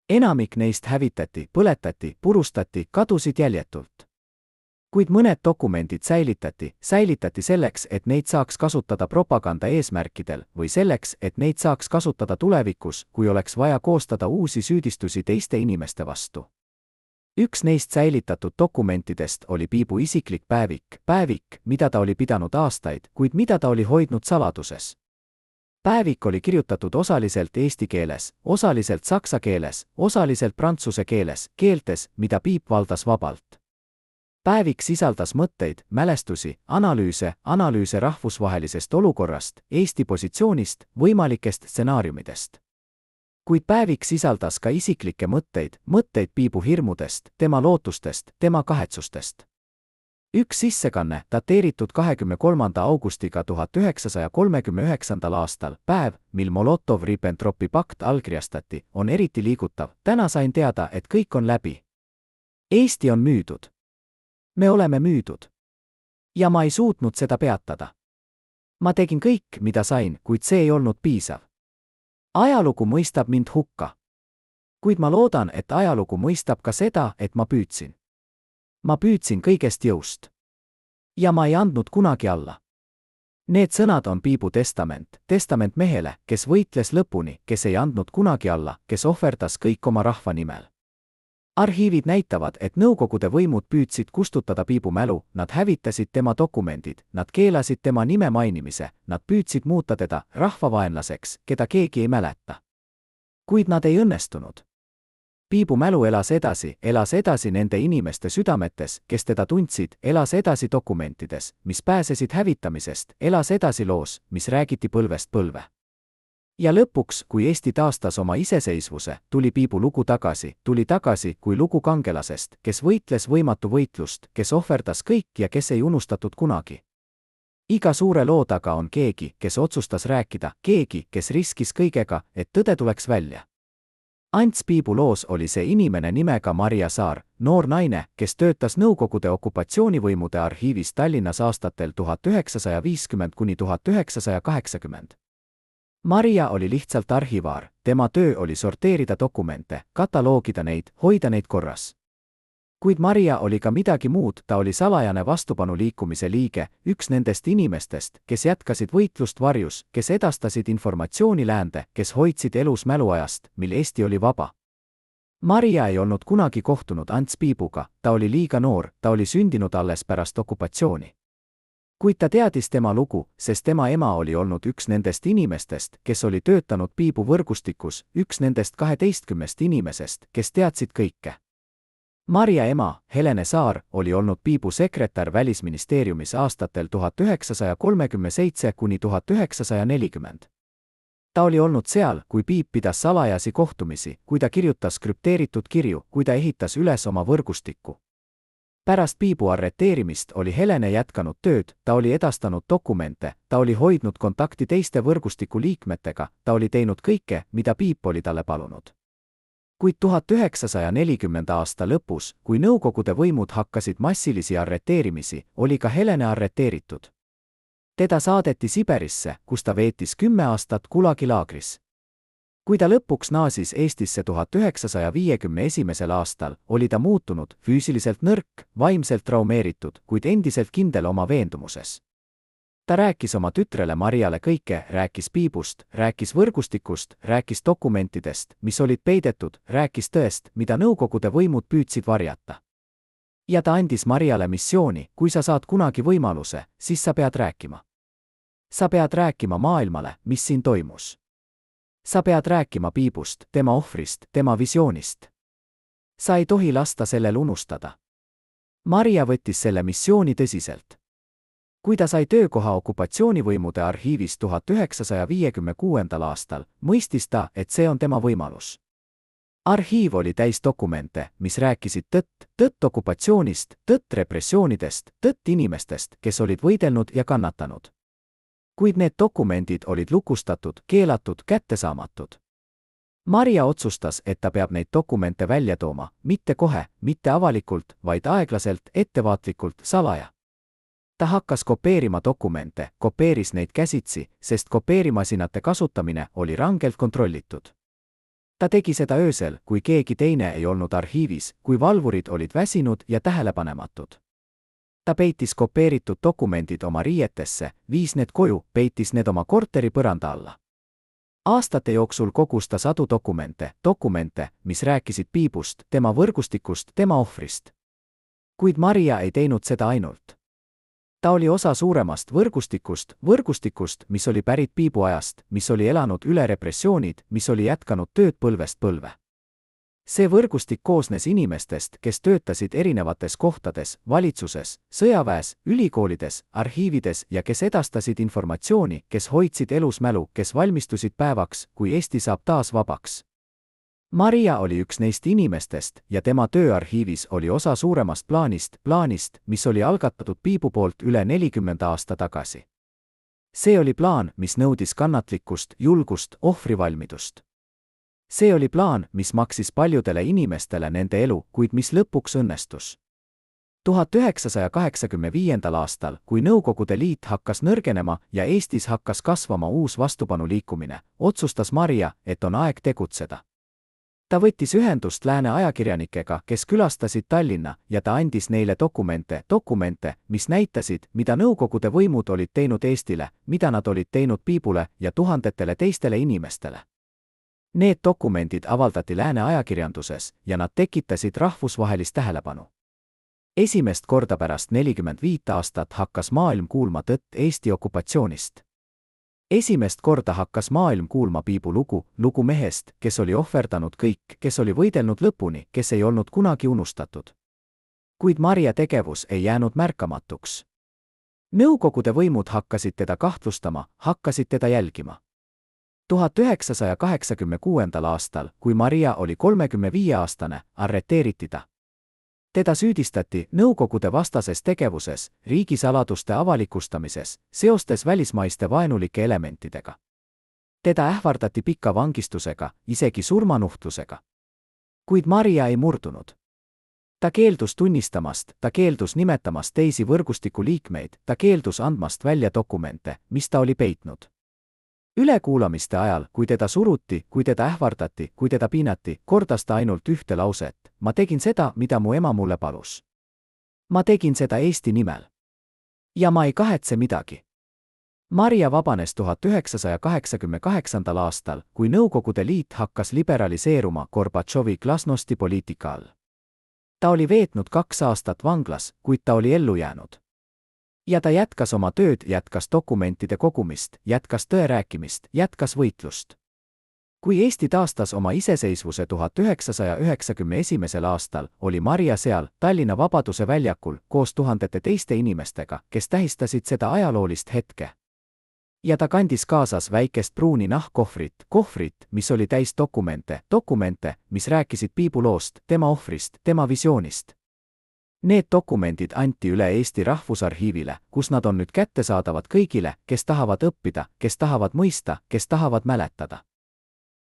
Enamik neist hävitati, põletati, purustati, kadusid jäljetult. Kuid mõned dokumendid säilitati selleks, et neid saaks kasutada propaganda eesmärkidel või selleks, et neid saaks kasutada tulevikus, kui oleks vaja koostada uusi süüdistusi teiste inimeste vastu. Üks neist säilitatud dokumentidest oli Piibu isiklik päevik, mida ta oli pidanud aastaid, kuid mida ta oli hoidnud saladuses. Päevik oli kirjutatud osaliselt eesti keeles, osaliselt saksa keeles, osaliselt prantsuse keeltes, mida Piip valdas vabalt. Päevik sisaldas mõtteid, mälestusi, analüüse rahvusvahelisest olukorrast, Eesti positsioonist, võimalikest stsenaariumidest. Kuid päevik sisaldas ka isiklikke mõtteid Piibu hirmudest, tema lootustest, tema kahetsustest. Üks sissekanne, dateeritud 23. augustiga 1939. aastal, päev, mil Molotov-Ribbentropi pakt allkirjastati, on eriti liigutav. Täna sain teada, et kõik on läbi. Eesti on müüdud. Me oleme müüdud. Ja ma ei suutnud seda peatada. Ma tegin kõik, mida sain, kuid see ei olnud piisav. Ajalugu mõistab mind hukka. Kuid ma loodan, et ajalugu mõistab ka seda, et ma püüdsin. Ma püüdsin kõigest jõust. Ja ma ei andnud kunagi alla. Need sõnad on Piibu testament mehele, kes võitles lõpuni, kes ei andnud kunagi alla, kes ohverdas kõik oma rahva nimel. Arhiivid näitavad, et Nõukogude võimud püüdsid kustutada Piibu mälu, nad hävitasid tema dokumendid, nad keelasid tema nime mainimise, nad püüdsid muuta teda rahvavaenlaseks, keda keegi ei mäleta. Kuid nad ei õnnestunud. Piibu mälu elas edasi nende inimeste südametes, kes teda tundsid, elas edasi dokumentides, mis pääsesid hävitamisest, elas edasi loos, mis räägiti põlvest põlve. Ja lõpuks, kui Eesti taastas oma iseseisvuse, tuli Piibu lugu tuli tagasi kui lugu kangelasest, kes võitles võimatu võitlust, kes ohverdas kõik ja kes ei unustatud kunagi. Iga suure loo taga on keegi, kes otsustas rääkida, keegi, kes riskis kõigega, et tõde tuleks välja. Ants Piibu loos oli see inimene nimega Maria Saar, noor naine, kes töötas Nõukogude okupatsioonivõimude arhiivis Tallinnas aastatel 1950–1980. Maria oli lihtsalt arhivaar, tema töö oli sorteerida dokumente, kataloogida neid, hoida neid korras. Kuid Maria oli ka midagi muud, ta oli salajane vastupanuliikumise liige, üks nendest inimestest, kes jätkasid võitlust varjus, kes edastasid informatsiooni läände, kes hoidsid elus mäluajast, mil Eesti oli vaba. Maria ei olnud kunagi kohtunud Ants Piibuga, ta oli liiga noor, ta oli sündinud alles pärast okupatsiooni. Kuid ta teadis tema lugu, sest tema ema oli olnud üks nendest inimestest, kes oli töötanud Piibu võrgustikus, üks nendest 12 inimesest, kes teadsid kõike. Maria ema, Helene Saar, oli olnud Piibu sekretär Välisministeeriumis aastatel 1937–1940. Ta oli olnud seal, kui Piip pidas salajasi kohtumisi, kui ta kirjutas krüpteeritud kirju, kui ta ehitas üles oma võrgustikku. Pärast Piibu arreteerimist oli Helene jätkanud tööd, ta oli edastanud dokumente, ta oli hoidnud kontakti teiste võrgustiku liikmetega, ta oli teinud kõike, mida Piip oli talle palunud. Kuid 1940. aasta lõpus, kui Nõukogude võimud hakkasid massilisi arreteerimisi, oli ka Helene arreteeritud. Teda saadeti Siberisse, kus ta veetis 10 aastat Gulagi laagris. Kui ta lõpuks naasis Eestisse 1951. aastal, oli ta muutunud, füüsiliselt nõrk, vaimselt traumeeritud, kuid endiselt kindel oma veendumuses. Ta rääkis oma tütrele Mariale kõike, rääkis Piibust, rääkis võrgustikust, rääkis dokumentidest, mis olid peidetud, rääkis tõest, mida Nõukogude võimud püüdsid varjata. Ja ta andis Mariale missiooni, kui sa saad kunagi võimaluse, siis sa pead rääkima. Sa pead rääkima maailmale, mis siin toimus. Sa pead rääkima Piibust, tema ohvrist, tema visioonist. Sa ei tohi lasta sellel unustada. Maria võttis selle missiooni tõsiselt. Kui ta sai töökoha okupatsioonivõimude arhiivis 1956. aastal, mõistis ta, et see on tema võimalus. Arhiiv oli täis dokumente, mis rääkisid tõtt okupatsioonist, tõtt repressioonidest, tõtt inimestest, kes olid võidelnud ja kannatanud. Kuid need dokumendid olid lukustatud, keelatud, kättesaamatud. Maria otsustas, et ta peab neid dokumente välja tooma, mitte kohe, mitte avalikult, vaid aeglaselt, ettevaatlikult, salaja. Ta hakkas kopeerima dokumente, kopeeris neid käsitsi, sest kopeerimasinate kasutamine oli rangelt kontrollitud. Ta tegi seda öösel, kui keegi teine ei olnud arhiivis, kui valvurid olid väsinud ja tähelepanematud. Ta peitis kopeeritud dokumendid oma riietesse, viis need koju, peitis need oma korteri põranda alla. Aastate jooksul kogus ta sadu dokumente, mis rääkisid Piibust, tema võrgustikust, tema ohvrist. Kuid Maria ei teinud seda ainult. Ta oli osa suuremast võrgustikust, mis oli pärit Piibu ajast, mis oli elanud üle repressioonid, mis oli jätkanud tööd põlvest põlve. See võrgustik koosnes inimestest, kes töötasid erinevates kohtades, valitsuses, sõjaväes, ülikoolides, arhiivides ja kes edastasid informatsiooni, kes hoidsid elus mälu, kes valmistusid päevaks, kui Eesti saab taas vabaks. Maria oli üks neist inimestest ja tema töö arhiivis oli osa suuremast plaanist, mis oli algatatud Piibu poolt üle 40 aasta tagasi. See oli plaan, mis nõudis kannatlikkust, julgust, ohvrivalmidust. See oli plaan, mis maksis paljudele inimestele nende elu, kuid mis lõpuks õnnestus. 1985. aastal, kui Nõukogude Liit hakkas nõrgenema ja Eestis hakkas kasvama uus vastupanuliikumine, otsustas Maria, et on aeg tegutseda. Ta võttis ühendust lääne ajakirjanikega, kes külastasid Tallinna ja ta andis neile dokumente, mis näitasid, mida Nõukogude võimud olid teinud Eestile, mida nad olid teinud Piibule ja tuhandetele teistele inimestele. Need dokumendid avaldati lääne ajakirjanduses ja nad tekitasid rahvusvahelist tähelepanu. Esimest korda pärast 45 aastat hakkas maailm kuulma tõtt Eesti okupatsioonist. Esimest korda hakkas maailm kuulma Piibu lugu mehest, kes oli ohverdanud kõik, kes oli võidelnud lõpuni, kes ei olnud kunagi unustatud. Kuid Maria tegevus ei jäänud märkamatuks. Nõukogude võimud hakkasid teda kahtlustama, hakkasid teda jälgima. 1986. aastal, kui Maria oli 35-aastane, arreteeriti ta. Teda süüdistati Nõukogude vastases tegevuses, riigisaladuste avalikustamises, seostes välismaiste vaenulike elementidega. Teda ähvardati pika vangistusega, isegi surmanuhtlusega. Kuid Maria ei murdunud. Ta keeldus tunnistamast, ta keeldus nimetamast teisi võrgustiku liikmeid, ta keeldus andmast välja dokumente, mis ta oli peitnud. Ülekuulamiste ajal, kui teda suruti, kui teda ähvardati, kui teda piinati, kordas ta ainult ühte lauset: ma tegin seda, mida mu ema mulle palus. Ma tegin seda Eesti nimel. Ja ma ei kahetse midagi. Maria vabanes 1988. aastal, kui Nõukogude Liit hakkas liberaliseeruma Gorbatšovi glasnosti poliitika all. Ta oli veetnud 2 aastat vanglas, kuid ta oli ellu jäänud. Ja ta jätkas oma tööd, jätkas dokumentide kogumist, jätkas tõe rääkimist, jätkas võitlust. Kui Eesti taastas oma iseseisvuse 1991. aastal, oli Maria seal, Tallinna Vabaduse väljakul, koos tuhandete teiste inimestega, kes tähistasid seda ajaloolist hetke. Ja ta kandis kaasas väikest pruuni nahkkohvrit, mis oli täis dokumente, mis rääkisid Piibu loost, tema ohvrist, tema visioonist. Need dokumendid anti üle Eesti Rahvusarhiivile, kus nad on nüüd kättesaadavad kõigile, kes tahavad õppida, kes tahavad mõista, kes tahavad mäletada.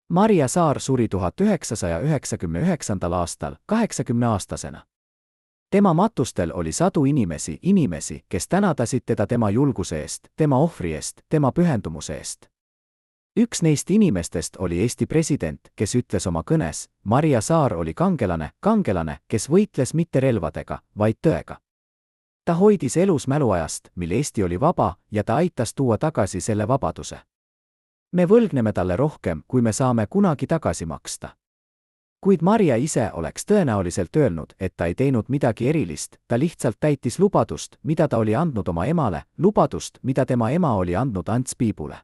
Maria Saar suri 1999. aastal, 80-aastasena. Tema matustel oli sadu inimesi, kes tänadasid teda tema julguse eest, tema ohvri eest, tema pühendumuse eest. Üks neist inimestest oli Eesti president, kes ütles oma kõnes: Maria Saar oli kangelane, kes võitles mitte relvadega, vaid tõega. Ta hoidis elus mäluajast, mil Eesti oli vaba, ja ta aitas tuua tagasi selle vabaduse. Me võlgneme talle rohkem, kui me saame kunagi tagasi maksta. Kuid Maria ise oleks tõenäoliselt öelnud, et ta ei teinud midagi erilist, ta lihtsalt täitis lubadust, mida ta oli andnud oma emale, lubadust, mida tema ema oli andnud Ants Piibule.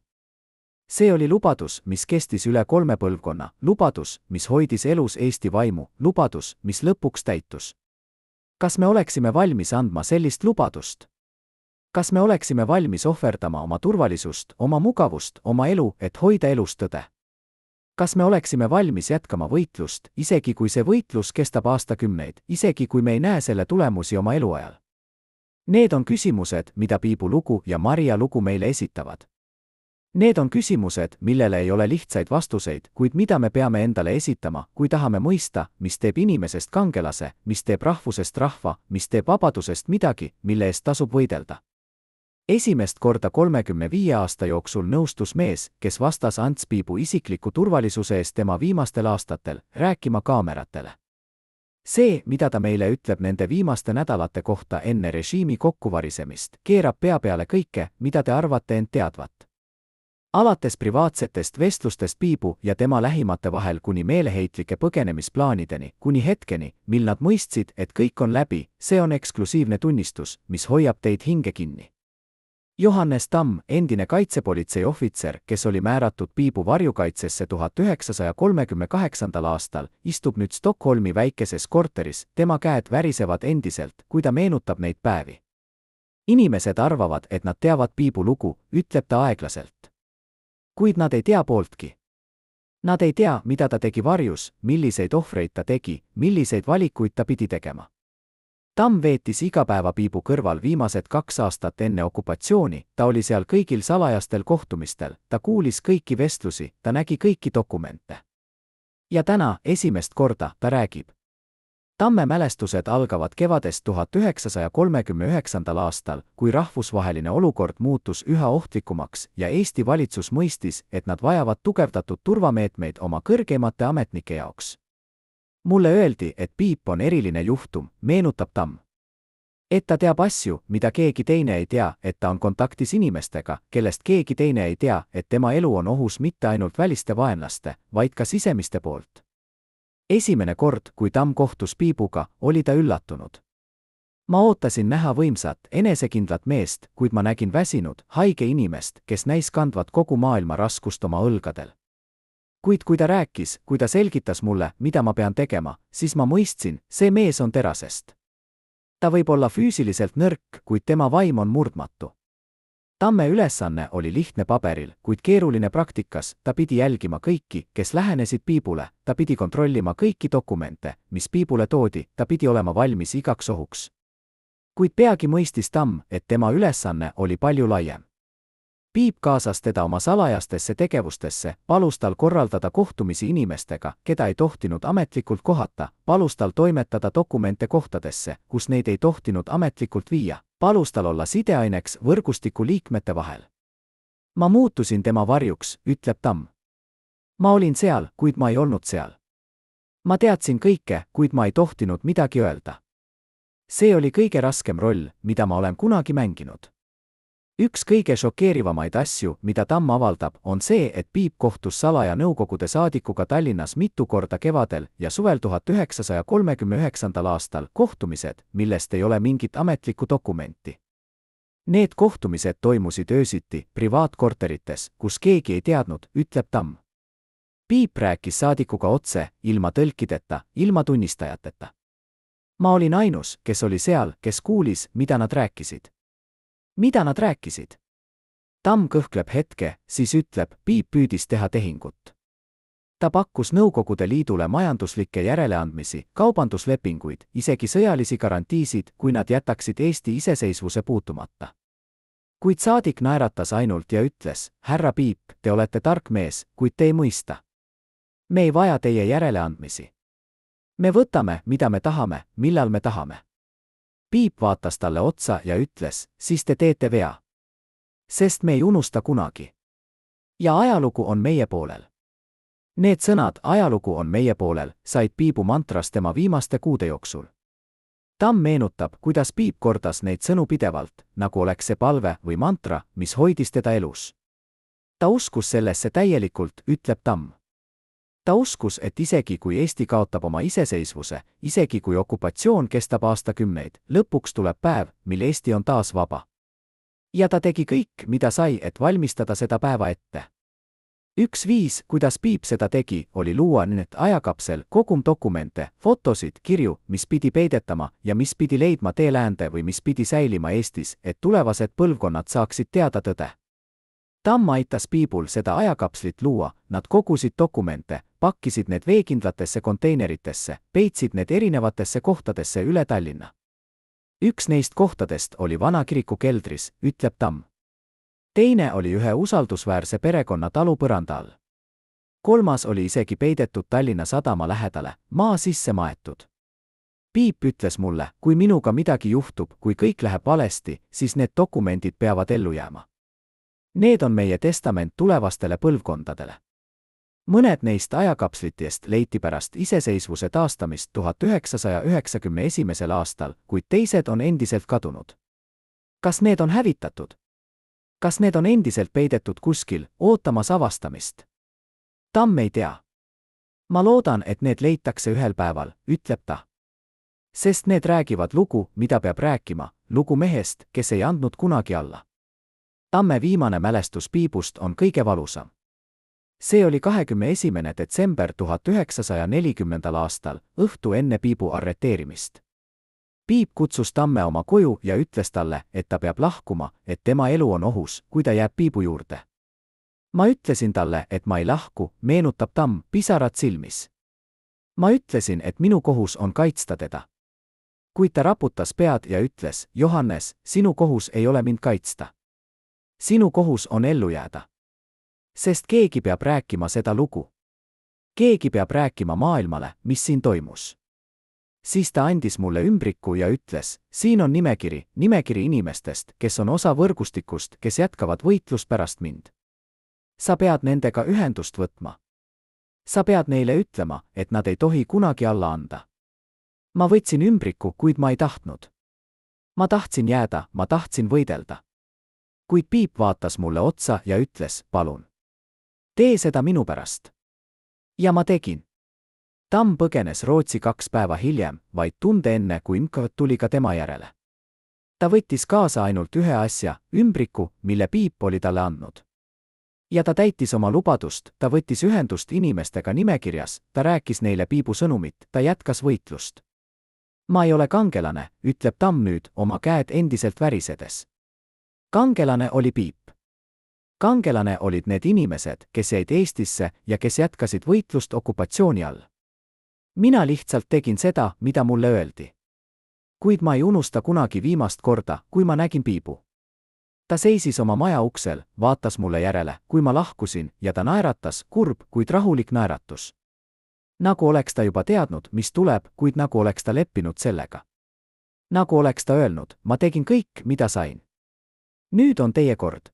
See oli lubadus, mis kestis üle 3 põlvkonna, lubadus, mis hoidis elus Eesti vaimu, lubadus, mis lõpuks täitus. Kas me oleksime valmis andma sellist lubadust? Kas me oleksime valmis ohverdama oma turvalisust, oma mugavust, oma elu, et hoida elus tõde? Kas me oleksime valmis jätkama võitlust, isegi kui see võitlus kestab aastakümneid, isegi kui me ei näe selle tulemusi oma eluajal? Need on küsimused, mida Piibu lugu ja Maria lugu meile esitavad. Need on küsimused, millele ei ole lihtsaid vastuseid, kuid mida me peame endale esitama, kui tahame mõista, mis teeb inimesest kangelase, mis teeb rahvusest rahva, mis teeb vabadusest midagi, mille eest tasub võidelda. Esimest korda 35 aasta jooksul nõustus mees, kes vastas Ants Piibu isikliku turvalisuse eest tema viimastel aastatel, rääkima kaameratele. See, mida ta meile ütleb nende viimaste nädalate kohta enne režiimi kokkuvarisemist, keerab pea peale kõike, mida te arvate end teadvat. Alates privaatsetest vestlustest Piibu ja tema lähimate vahel kuni meeleheitlike põgenemisplaanideni, kuni hetkeni, mil nad mõistsid, et kõik on läbi, see on eksklusiivne tunnistus, mis hoiab teid hinge kinni. Johannes Tamm, endine kaitsepolitsei ohvitser, kes oli määratud Piibu varjukaitsesse 1938. aastal, istub nüüd Stockholmi väikeses korteris, tema käed värisevad endiselt, kui ta meenutab neid päevi. Inimesed arvavad, et nad teavad Piibu lugu, ütleb ta aeglaselt. Kuid nad ei tea pooltki. Nad ei tea, mida ta tegi varjus, milliseid ohvreid ta tegi, milliseid valikuid ta pidi tegema. Tamm veetis iga päeva Piibu kõrval viimased 2 aastat enne okupatsiooni, ta oli seal kõigil salajastel kohtumistel, ta kuulis kõiki vestlusi, ta nägi kõiki dokumente. Ja täna, esimest korda, ta räägib. Tamme mälestused algavad kevadest 1939. aastal, kui rahvusvaheline olukord muutus üha ohtlikumaks ja Eesti valitsus mõistis, et nad vajavad tugevdatud turvameetmeid oma kõrgemate ametnike jaoks. Mulle öeldi, et Piip on eriline juhtum, meenutab Tamm. Et ta teab asju, mida keegi teine ei tea, et ta on kontaktis inimestega, kellest keegi teine ei tea, et tema elu on ohus mitte ainult väliste vaenlaste, vaid ka sisemiste poolt. Esimene kord, kui Tamm kohtus Piibuga, oli ta üllatunud. Ma ootasin näha võimsat, enesekindlat meest, kuid ma nägin väsinud, haige inimest, kes näis kandvat kogu maailma raskust oma õlgadel. Kuid kui ta rääkis, kui ta selgitas mulle, mida ma pean tegema, siis ma mõistsin, see mees on terasest. Ta võib olla füüsiliselt nõrk, kuid tema vaim on murdmatu. Tamme ülesanne oli lihtne paberil, kuid keeruline praktikas, ta pidi jälgima kõiki, kes lähenesid Piibule, ta pidi kontrollima kõiki dokumente, mis Piibule toodi, ta pidi olema valmis igaks ohuks. Kuid peagi mõistis Tamm, et tema ülesanne oli palju laiem. Piip kaasas teda oma salajastesse tegevustesse, palus tal korraldada kohtumisi inimestega, keda ei tohtinud ametlikult kohata, palus tal toimetada dokumente kohtadesse, kus neid ei tohtinud ametlikult viia, palus tal olla sideaineks võrgustiku liikmete vahel. Ma muutusin tema varjuks, ütleb Tamm. Ma olin seal, kuid ma ei olnud seal. Ma teadsin kõike, kuid ma ei tohtinud midagi öelda. See oli kõige raskem roll, mida ma olen kunagi mänginud. Üks kõige šokeerivamaid asju, mida Tamm avaldab, on see, et Piip kohtus salaja Nõukogude saadikuga Tallinnas mitu korda kevadel ja suvel 1939. aastal, kohtumised, millest ei ole mingit ametlikku dokumenti. Need kohtumised toimusid öösiti, privaatkorterites, kus keegi ei teadnud, ütleb Tamm. Piip rääkis saadikuga otse, ilma tõlkideta, ilma tunnistajateta. Ma olin ainus, kes oli seal, kes kuulis, mida nad rääkisid. Mida nad rääkisid? Tamm kõhkleb hetke, siis ütleb, Piip püüdis teha tehingut. Ta pakkus Nõukogude Liidule majanduslikke järeleandmisi, kaubanduslepinguid, isegi sõjalisi garantiisid, kui nad jätaksid Eesti iseseisvuse puutumata. Kuid saadik naeratas ainult ja ütles, härra Piip, te olete tark mees, kuid te ei mõista. Me ei vaja teie järeleandmisi. Me võtame, mida me tahame, millal me tahame. Piip vaatas talle otsa ja ütles, siis te teete vea. Sest me ei unusta kunagi. Ja ajalugu on meie poolel. Need sõnad, ajalugu on meie poolel, said Piibu mantras tema viimaste kuude jooksul. Tamm meenutab, kuidas Piip kordas neid sõnu pidevalt, nagu oleks see palve või mantra, mis hoidis teda elus. Ta uskus sellesse täielikult, ütleb Tamm. Ta uskus, et isegi kui Eesti kaotab oma iseseisvuse, isegi kui okupatsioon kestab aastakümneid, lõpuks tuleb päev, mil Eesti on taas vaba. Ja ta tegi kõik, mida sai, et valmistada seda päeva ette. Üks viis, kuidas Piip seda tegi, oli luua need ajakapsel, kogum dokumente, fotosid, kirju, mis pidi peidetama ja mis pidi leidma tee läände või mis pidi säilima Eestis, et tulevased põlvkonnad saaksid teada tõde. Tamm aitas Piibul seda ajakapslit luua, nad kogusid dokumente, pakkisid need veekindlatesse konteineritesse, peitsid need erinevatesse kohtadesse üle Tallinna. Üks neist kohtadest oli vana kiriku keldris, ütleb Tamm. Teine oli ühe usaldusväärse perekonna talu põranda all. Kolmas oli isegi peidetud Tallinna sadama lähedale, maa sisse maetud. Piip ütles mulle, kui minuga midagi juhtub, kui kõik läheb valesti, siis need dokumendid peavad ellu jääma. Need on meie testament tulevastele põlvkondadele. Mõned neist ajakapslitest leiti pärast iseseisvuse taastamist 1991. aastal, kuid teised on endiselt kadunud. Kas need on hävitatud? Kas need on endiselt peidetud kuskil, ootamas avastamist? Tamm ei tea. Ma loodan, et need leitakse ühel päeval, ütleb ta. Sest need räägivad lugu, mida peab rääkima, lugu mehest, kes ei andnud kunagi alla. Tamme viimane mälestus Piipust on kõige valusam. See oli 21. detsember 1940. aastal, õhtu enne Piipu arreteerimist. Piip kutsus Tamme oma koju ja ütles talle, et ta peab lahkuma, et tema elu on ohus, kui ta jääb Piipu juurde. Ma ütlesin talle, et ma ei lahku, meenutab Tamm, pisarad silmis. Ma ütlesin, et minu kohus on kaitsta teda. Kuid ta raputas pead ja ütles, Johannes, sinu kohus ei ole mind kaitsta. Sinu kohus on ellu jääda. Sest keegi peab rääkima seda lugu. Keegi peab rääkima maailmale, mis siin toimus. Siis ta andis mulle ümbriku ja ütles, siin on nimekiri inimestest, kes on osa võrgustikust, kes jätkavad võitlust pärast mind. Sa pead nendega ühendust võtma. Sa pead neile ütlema, et nad ei tohi kunagi alla anda. Ma võtsin ümbriku, kuid ma ei tahtnud. Ma tahtsin jääda, ma tahtsin võidelda. Kuid Piip vaatas mulle otsa ja ütles, palun. Tee seda minu pärast. Ja ma tegin. Tamm põgenes Rootsi 2 päeva hiljem, vaid tunde enne, kui Mk tuli ka tema järele. Ta võttis kaasa ainult ühe asja, ümbriku, mille Piip oli talle andnud. Ja ta täitis oma lubadust, ta võttis ühendust inimestega nimekirjas, ta rääkis neile Piipu sõnumit, ta jätkas võitlust. Ma ei ole kangelane, ütleb Tamm nüüd, oma käed endiselt värisedes. Kangelane oli Piip. Kangelane olid need inimesed, kes jäid Eestisse ja kes jätkasid võitlust okupatsiooni all. Mina lihtsalt tegin seda, mida mulle öeldi. Kuid ma ei unusta kunagi viimast korda, kui ma nägin Piipu. Ta seisis oma maja uksel, vaatas mulle järele, kui ma lahkusin, ja ta naeratas, kurb, kuid rahulik naeratus. Nagu oleks ta juba teadnud, mis tuleb, kuid nagu oleks ta leppinud sellega. Nagu oleks ta öelnud, ma tegin kõik, mida sain. Nüüd on teie kord.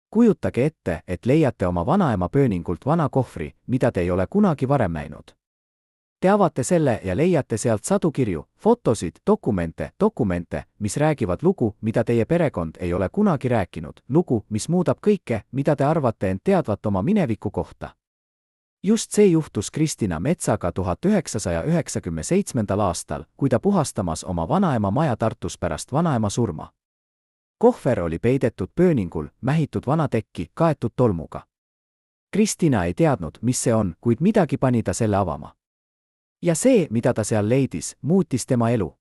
Kujutage ette, et leiate oma vanaema pööningult vana kohvri, mida te ei ole kunagi varem näinud. Te avate selle ja leiate sealt sadu kirju, fotosid, dokumente, mis räägivad lugu, mida teie perekond ei ole kunagi rääkinud, lugu, mis muudab kõike, mida te arvate end teadvat oma mineviku kohta. Just see juhtus Kristina Metsaga 1997. aastal, kui ta puhastamas oma vanaema maja Tartus pärast vanaema surma. Kohver oli peidetud pööningul, mähitud vana tekki, kaetud tolmuga. Kristina ei teadnud, mis see on, kuid midagi pani ta selle avama. Ja see, mida ta seal leidis, muutis tema elu.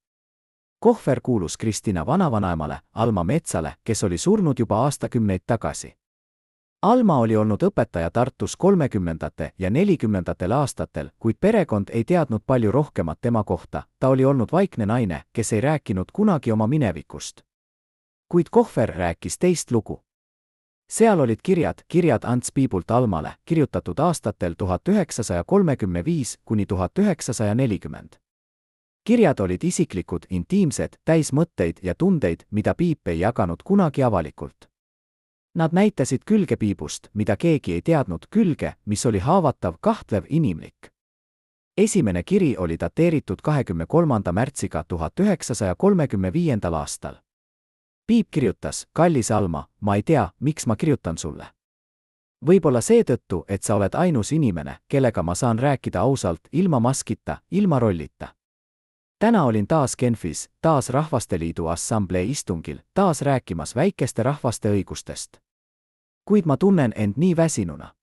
Kohver kuulus Kristina vanavanaemale, Alma Metsale, kes oli surnud juba aastakümneid tagasi. Alma oli olnud õpetaja Tartus 30. ja 40. aastatel, kuid perekond ei teadnud palju rohkemat tema kohta, ta oli olnud vaikne naine, kes ei rääkinud kunagi oma minevikust. Kuid Kohver rääkis teist lugu. Seal olid kirjad Ants Piibult Almale, kirjutatud aastatel 1935 kuni 1940. Kirjad olid isiklikud, intiimsed, täis mõtteid ja tundeid, mida Piip ei jaganud kunagi avalikult. Nad näitasid külge Piibust, mida keegi ei teadnud, külge, mis oli haavatav, kahtlev, inimlik. Esimene kiri oli dateeritud 23. märtsiga 1935. aastal. Piip kirjutas, kallis Alma, ma ei tea, miks ma kirjutan sulle. Võib-olla seetõttu, et sa oled ainus inimene, kellega ma saan rääkida ausalt, ilma maskita, ilma rollita. Täna olin taas Genfis, taas Rahvasteliidu Assamblee istungil, taas rääkimas väikeste rahvaste õigustest. Kuid ma tunnen end nii väsinuna.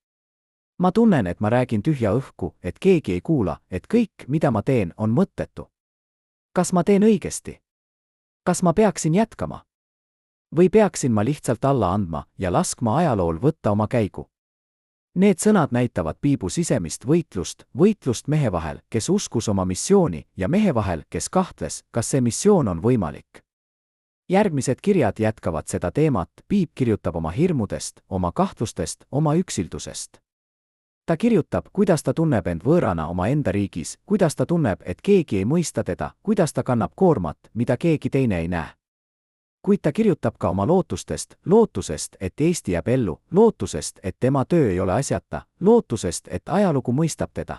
Ma tunnen, et ma räägin tühja õhku, et keegi ei kuula, et kõik, mida ma teen, on mõttetu. Kas ma teen õigesti? Kas ma peaksin jätkama? Või peaksin ma lihtsalt alla andma ja laskma ajalool võtta oma käigu? Need sõnad näitavad Piibu sisemist võitlust mehe vahel, kes uskus oma missiooni, ja mehe vahel, kes kahtles, kas see missioon on võimalik. Järgmised kirjad jätkavad seda teemat, Piip kirjutab oma hirmudest, oma kahtlustest, oma üksildusest. Ta kirjutab, kuidas ta tunneb end võõrana oma enda riigis, kuidas ta tunneb, et keegi ei mõista teda, kuidas ta kannab koormat, mida keegi teine ei näe. Kuid ta kirjutab ka oma lootusest, et Eesti jääb ellu, lootusest, et tema töö ei ole asjata, lootusest, et ajalugu mõistab teda.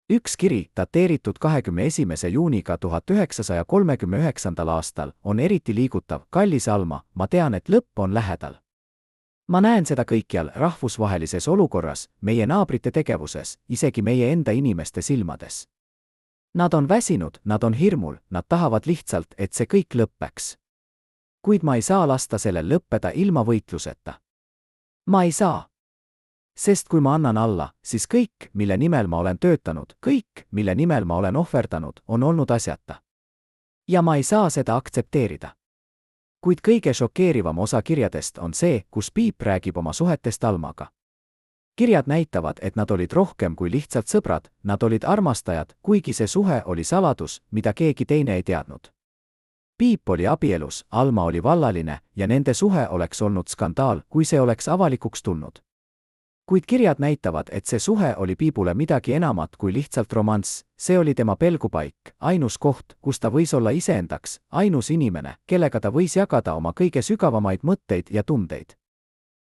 Üks kiri, dateeritud 21. juuniga 1939. aastal, on eriti liigutav. Kallis Alma, ma tean, et lõpp on lähedal. Ma näen seda kõikjal rahvusvahelises olukorras, meie naabrite tegevuses, isegi meie enda inimeste silmades. Nad on väsinud, nad on hirmul, nad tahavad lihtsalt, et see kõik lõppeks. Kuid ma ei saa lasta sellel lõppeda ilma võitluseta. Ma ei saa. Sest kui ma annan alla, siis kõik, mille nimel ma olen töötanud, kõik, mille nimel ma olen ohverdanud, on olnud asjata. Ja ma ei saa seda aktsepteerida. Kuid kõige šokeerivam osa kirjadest on see, kus Piip räägib oma suhetest Almaga. Kirjad näitavad, et nad olid rohkem kui lihtsalt sõbrad, nad olid armastajad, kuigi see suhe oli saladus, mida keegi teine ei teadnud. Piip oli abielus, Alma oli vallaline ja nende suhe oleks olnud skandaal, kui see oleks avalikuks tulnud. Kuid kirjad näitavad, et see suhe oli Piipule midagi enamat kui lihtsalt romanss, see oli tema pelgupaik, ainus koht, kus ta võis olla iseendaks, ainus inimene, kellega ta võis jagada oma kõige sügavamaid mõtteid ja tundeid.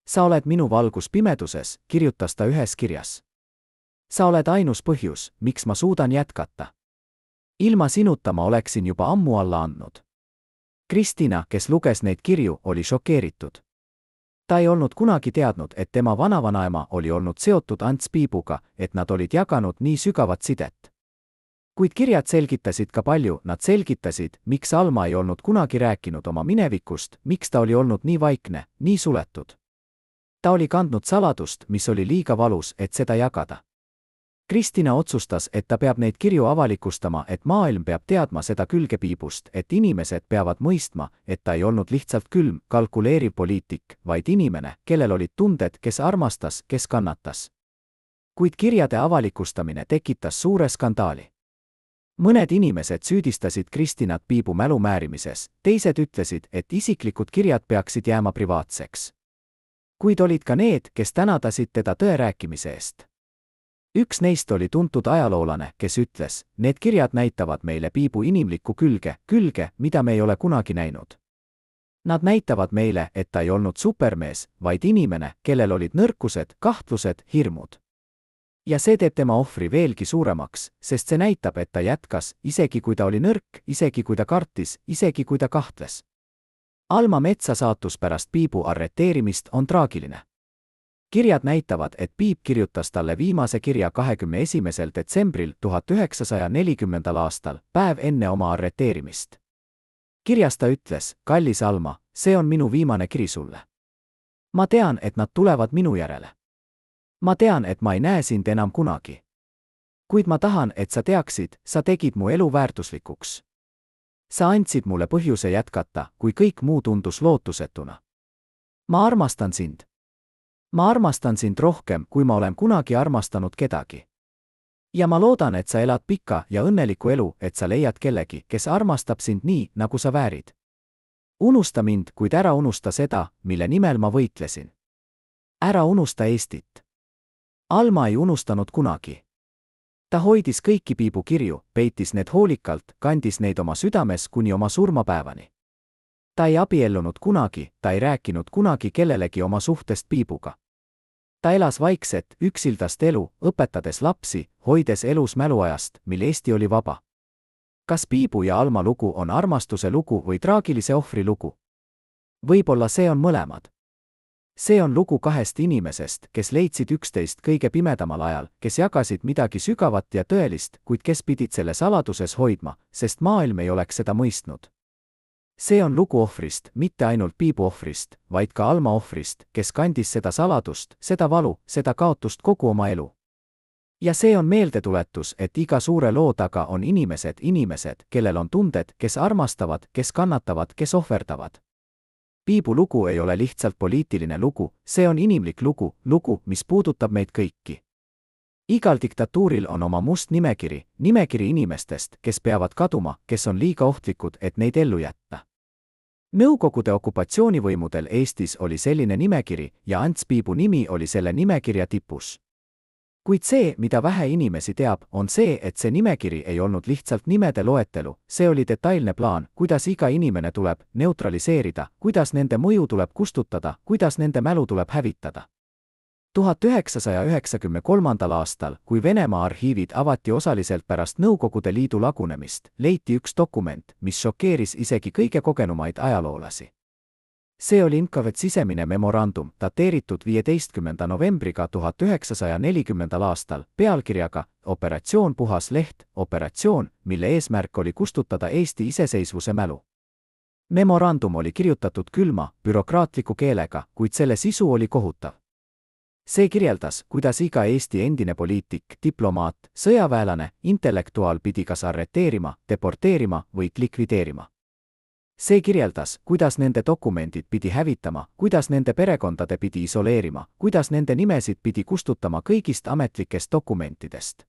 Sa oled minu valgus pimeduses, kirjutas ta ühes kirjas. Sa oled ainus põhjus, miks ma suudan jätkata. Ilma sinuta ma oleksin juba ammu alla andnud. Kristina, kes luges neid kirju, oli šokeeritud. Ta ei olnud kunagi teadnud, et tema vanavanaema oli olnud seotud Ants Piibuga, et nad olid jaganud nii sügavat sidet. Kuid kirjad selgitasid ka palju, nad selgitasid, miks Alma ei olnud kunagi rääkinud oma minevikust, miks ta oli olnud nii vaikne, nii suletud. Ta oli kandnud saladust, mis oli liiga valus, et seda jagada. Kristina otsustas, et ta peab neid kirju avalikustama, et maailm peab teadma seda külge Piibust, et inimesed peavad mõistma, et ta ei olnud lihtsalt külm, kalkuleeriv poliitik, vaid inimene, kellel olid tunded, kes armastas, kes kannatas. Kuid kirjade avalikustamine tekitas suure skandaali. Mõned inimesed süüdistasid Kristinat Piibu mälu määrimises, teised ütlesid, et isiklikud kirjad peaksid jääma privaatseks. Kuid olid ka need, kes tänadasid teda tõe rääkimise eest. Üks neist oli tuntud ajaloolane, kes ütles, need kirjad näitavad meile Piibu inimlikku külge, mida me ei ole kunagi näinud. Nad näitavad meile, et ta ei olnud supermees, vaid inimene, kellel olid nõrkused, kahtlused, hirmud. Ja see teeb tema ohvri veelgi suuremaks, sest see näitab, et ta jätkas, isegi kui ta oli nõrk, isegi kui ta kartis, isegi kui ta kahtles. Alma Metsa saatus pärast Piibu arreteerimist on traagiline. Kirjad näitavad, et Piip kirjutas talle viimase kirja 21. detsembril 1940. aastal, päev enne oma arreteerimist. Kirjas ta ütles, kallis Alma, see on minu viimane kiri sulle. Ma tean, et nad tulevad minu järele. Ma tean, et ma ei näe sind enam kunagi. Kuid ma tahan, et sa teaksid, sa tegid mu elu väärtuslikuks. Sa andsid mulle põhjuse jätkata, kui kõik muu tundus lootusetuna. Ma armastan sind. Ma armastan sind rohkem, kui ma olen kunagi armastanud kedagi. Ja ma loodan, et sa elad pikka ja õnnelikku elu, et sa leiad kellegi, kes armastab sind nii, nagu sa väärid. Unusta mind, kuid ära unusta seda, mille nimel ma võitlesin. Ära unusta Eestit. Alma ei unustanud kunagi. Ta hoidis kõiki Piibu kirju, peitis need hoolikalt, kandis neid oma südames kuni oma surmapäevani. Ta ei abiellunud kunagi, ta ei rääkinud kunagi kellelegi oma suhtest Piibuga. Ta elas vaikset, üksildast elu, õpetades lapsi, hoides elus mäluajast, mil Eesti oli vaba. Kas Piibu ja Alma lugu on armastuse lugu või traagilise ohvri lugu? Võib-olla see on mõlemad. See on lugu kahest inimesest, kes leidsid üksteist kõige pimedamal ajal, kes jagasid midagi sügavat ja tõelist, kuid kes pidid selle saladuses hoidma, sest maailm ei oleks seda mõistnud. See on lugu ohvrist, mitte ainult Piibu ohvrist, vaid ka Alma ohvrist, kes kandis seda saladust, seda valu, seda kaotust kogu oma elu. Ja see on meeldetuletus, et iga suure loo taga on inimesed, kellel on tunded, kes armastavad, kes kannatavad, kes ohverdavad. Piibu lugu ei ole lihtsalt poliitiline lugu, see on inimlik lugu, mis puudutab meid kõiki. Igal diktatuuril on oma must nimekiri inimestest, kes peavad kaduma, kes on liiga ohtlikud, et neid ellu jätta. Nõukogude okupatsioonivõimudel Eestis oli selline nimekiri ja Ants Piibu nimi oli selle nimekirja tipus. Kuid see, mida vähe inimesi teab, on see, et see nimekiri ei olnud lihtsalt nimede loetelu, see oli detailne plaan, kuidas iga inimene tuleb neutraliseerida, kuidas nende mõju tuleb kustutada, kuidas nende mälu tuleb hävitada. 1993. aastal, kui Venemaa arhiivid avati osaliselt pärast Nõukogude Liidu lagunemist, leiti üks dokument, mis šokeeris isegi kõige kogenumaid ajaloolasi. See oli NKVD sisemine memorandum, dateeritud 15. novembriga 1940. aastal, pealkirjaga Operatsioon Puhas Leht, operatsioon, mille eesmärk oli kustutada Eesti iseseisvuse mälu. Memorandum oli kirjutatud külma, bürokraatliku keelega, kuid selle sisu oli kohutav. See kirjeldas, kuidas iga Eesti endine poliitik, diplomaat, sõjaväelane, intellektuaal pidi kas arreteerima, deporteerima või likvideerima. See kirjeldas, kuidas nende dokumendid pidi hävitama, kuidas nende perekondade pidi isoleerima, kuidas nende nimesid pidi kustutama kõigist ametlikest dokumentidest.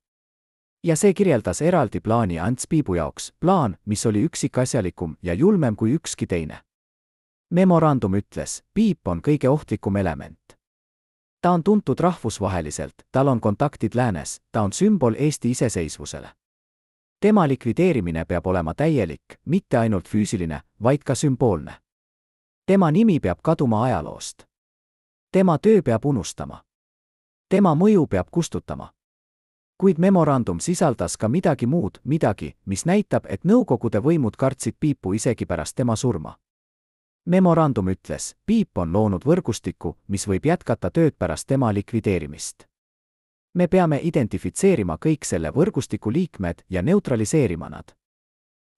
Ja see kirjeldas eraldi plaani Ants Piibu jaoks, plaan, mis oli üksikasjalikum ja julmem kui ükski teine. Memorandum ütles, Piip on kõige ohtlikum element. Ta on tuntud rahvusvaheliselt, tal on kontaktid läänes, ta on sümbol Eesti iseseisvusele. Tema likvideerimine peab olema täielik, mitte ainult füüsiline, vaid ka sümboolne. Tema nimi peab kaduma ajaloost. Tema töö peab unustama. Tema mõju peab kustutama. Kuid memorandum sisaldas ka midagi muud, midagi, mis näitab, et Nõukogude võimud kartsid Piipu isegi pärast tema surma. Memorandum ütles, Piip on loonud võrgustiku, mis võib jätkata tööd pärast tema likvideerimist. Me peame identifitseerima kõik selle võrgustiku liikmed ja neutraliseerima nad.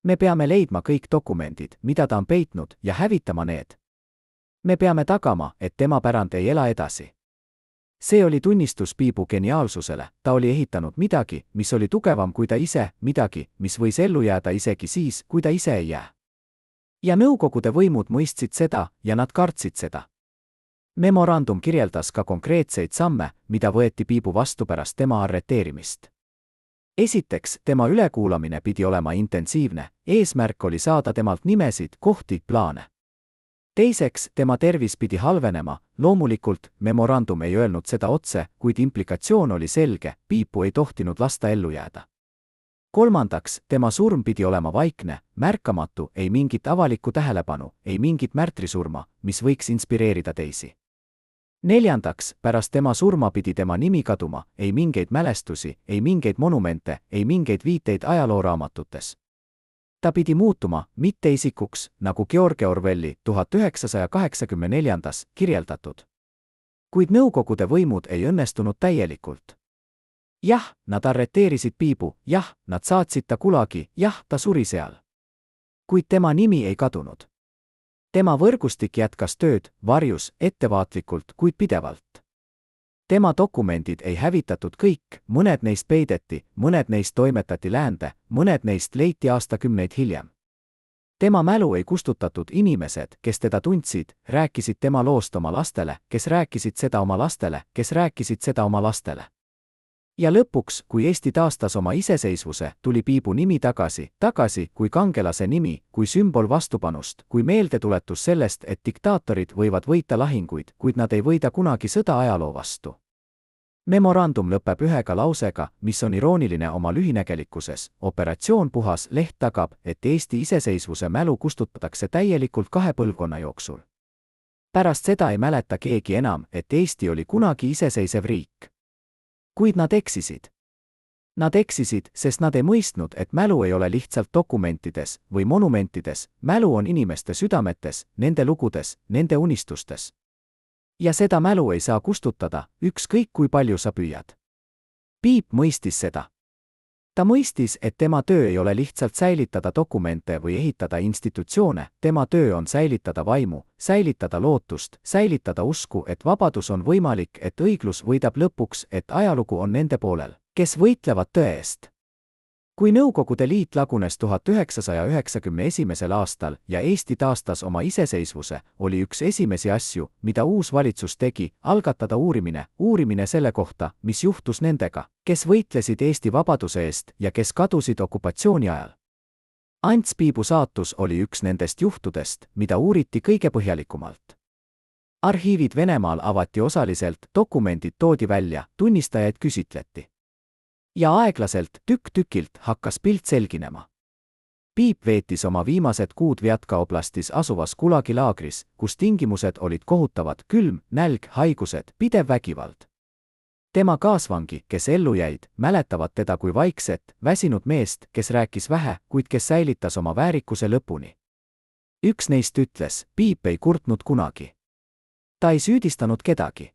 Me peame leidma kõik dokumendid, mida ta on peitnud, ja hävitama need. Me peame tagama, et tema pärand ei ela edasi. See oli tunnistus Piibu geniaalsusele, ta oli ehitanud midagi, mis oli tugevam kui ta ise, midagi, mis võis ellu jääda isegi siis, kui ta ise ei jää. Ja Nõukogude võimud mõistsid seda ja nad kartsid seda. Memorandum kirjeldas ka konkreetseid samme, mida võeti Piibu vastu pärast tema arreteerimist. Esiteks, tema ülekuulamine pidi olema intensiivne, eesmärk oli saada temalt nimesid, kohti, plaane. Teiseks, tema tervis pidi halvenema, loomulikult, memorandum ei öelnud seda otse, kuid implikatsioon oli selge, Piipu ei tohtinud lasta ellu jääda. Kolmandaks, tema surm pidi olema vaikne, märkamatu, ei mingit avalikku tähelepanu, ei mingit märtrisurma, mis võiks inspireerida teisi. Neljandaks, pärast tema surma pidi tema nimi kaduma, ei mingeid mälestusi, ei mingeid monumente, ei mingeid viiteid ajalooraamatutes. Ta pidi muutuma mitteisikuks, nagu George Orwelli 1984 kirjeldatud. Kuid Nõukogude võimud ei õnnestunud täielikult. Jah, nad arreteerisid Piibu, jah, nad saatsid ta Gulagi, jah, ta suri seal. Kuid tema nimi ei kadunud. Tema võrgustik jätkas tööd, varjus, ettevaatlikult, kuid pidevalt. Tema dokumendid ei hävitatud kõik, mõned neist peideti, mõned neist toimetati läände, mõned neist leiti aastakümneid hiljem. Tema mälu ei kustutatud, inimesed, kes teda tundsid, rääkisid tema loost oma lastele, kes rääkisid seda oma lastele, kes rääkisid seda oma lastele. Ja lõpuks, kui Eesti taastas oma iseseisvuse, tuli Piibu nimi tagasi kui kangelase nimi, kui sümbol vastupanust, kui meeldetuletus sellest, et diktaatorid võivad võita lahinguid, kuid nad ei võida kunagi sõda ajaloo vastu. Memorandum lõpeb ühega lausega, mis on irooniline oma lühinägelikkuses. Operatsioon Puhas Leht tagab, et Eesti iseseisvuse mälu kustutatakse täielikult 2 põlvkonna jooksul. Pärast seda ei mäleta keegi enam, et Eesti oli kunagi iseseisev riik. Kuid nad eksisid. Nad eksisid, sest nad ei mõistnud, et mälu ei ole lihtsalt dokumentides või monumentides, mälu on inimeste südametes, nende lugudes, nende unistustes. Ja seda mälu ei saa kustutada, ükskõik kui palju sa püüad. Piip mõistis seda. Ta mõistis, et tema töö ei ole lihtsalt säilitada dokumente või ehitada institutsioone, tema töö on säilitada vaimu, säilitada lootust, säilitada usku, et vabadus on võimalik, et õiglus võidab lõpuks, et ajalugu on nende poolel, kes võitlevad tõe eest. Kui Nõukogude Liit lagunes 1991. aastal ja Eesti taastas oma iseseisvuse, oli üks esimesi asju, mida uus valitsus tegi, algatada uurimine selle kohta, mis juhtus nendega, kes võitlesid Eesti vabaduse eest ja kes kadusid okupatsiooni ajal. Ants Piibu saatus oli üks nendest juhtudest, mida uuriti kõige põhjalikumalt. arhiivid Venemaal avati osaliselt, dokumendid toodi välja, tunnistajaid küsitleti. Ja aeglaselt, tükk tükilt hakkas pilt selginema. Piip veetis oma viimased kuud Vjatka oblastis asuvas Gulagi laagris, kus tingimused olid kohutavad, külm, nälg, haigused, pidev vägivald. Tema kaasvangi, kes ellu jäid, mäletavad teda kui vaikset, väsinud meest, kes rääkis vähe, kuid kes säilitas oma väärikuse lõpuni. Üks neist ütles, Piip ei kurtnud kunagi. Ta ei süüdistanud kedagi.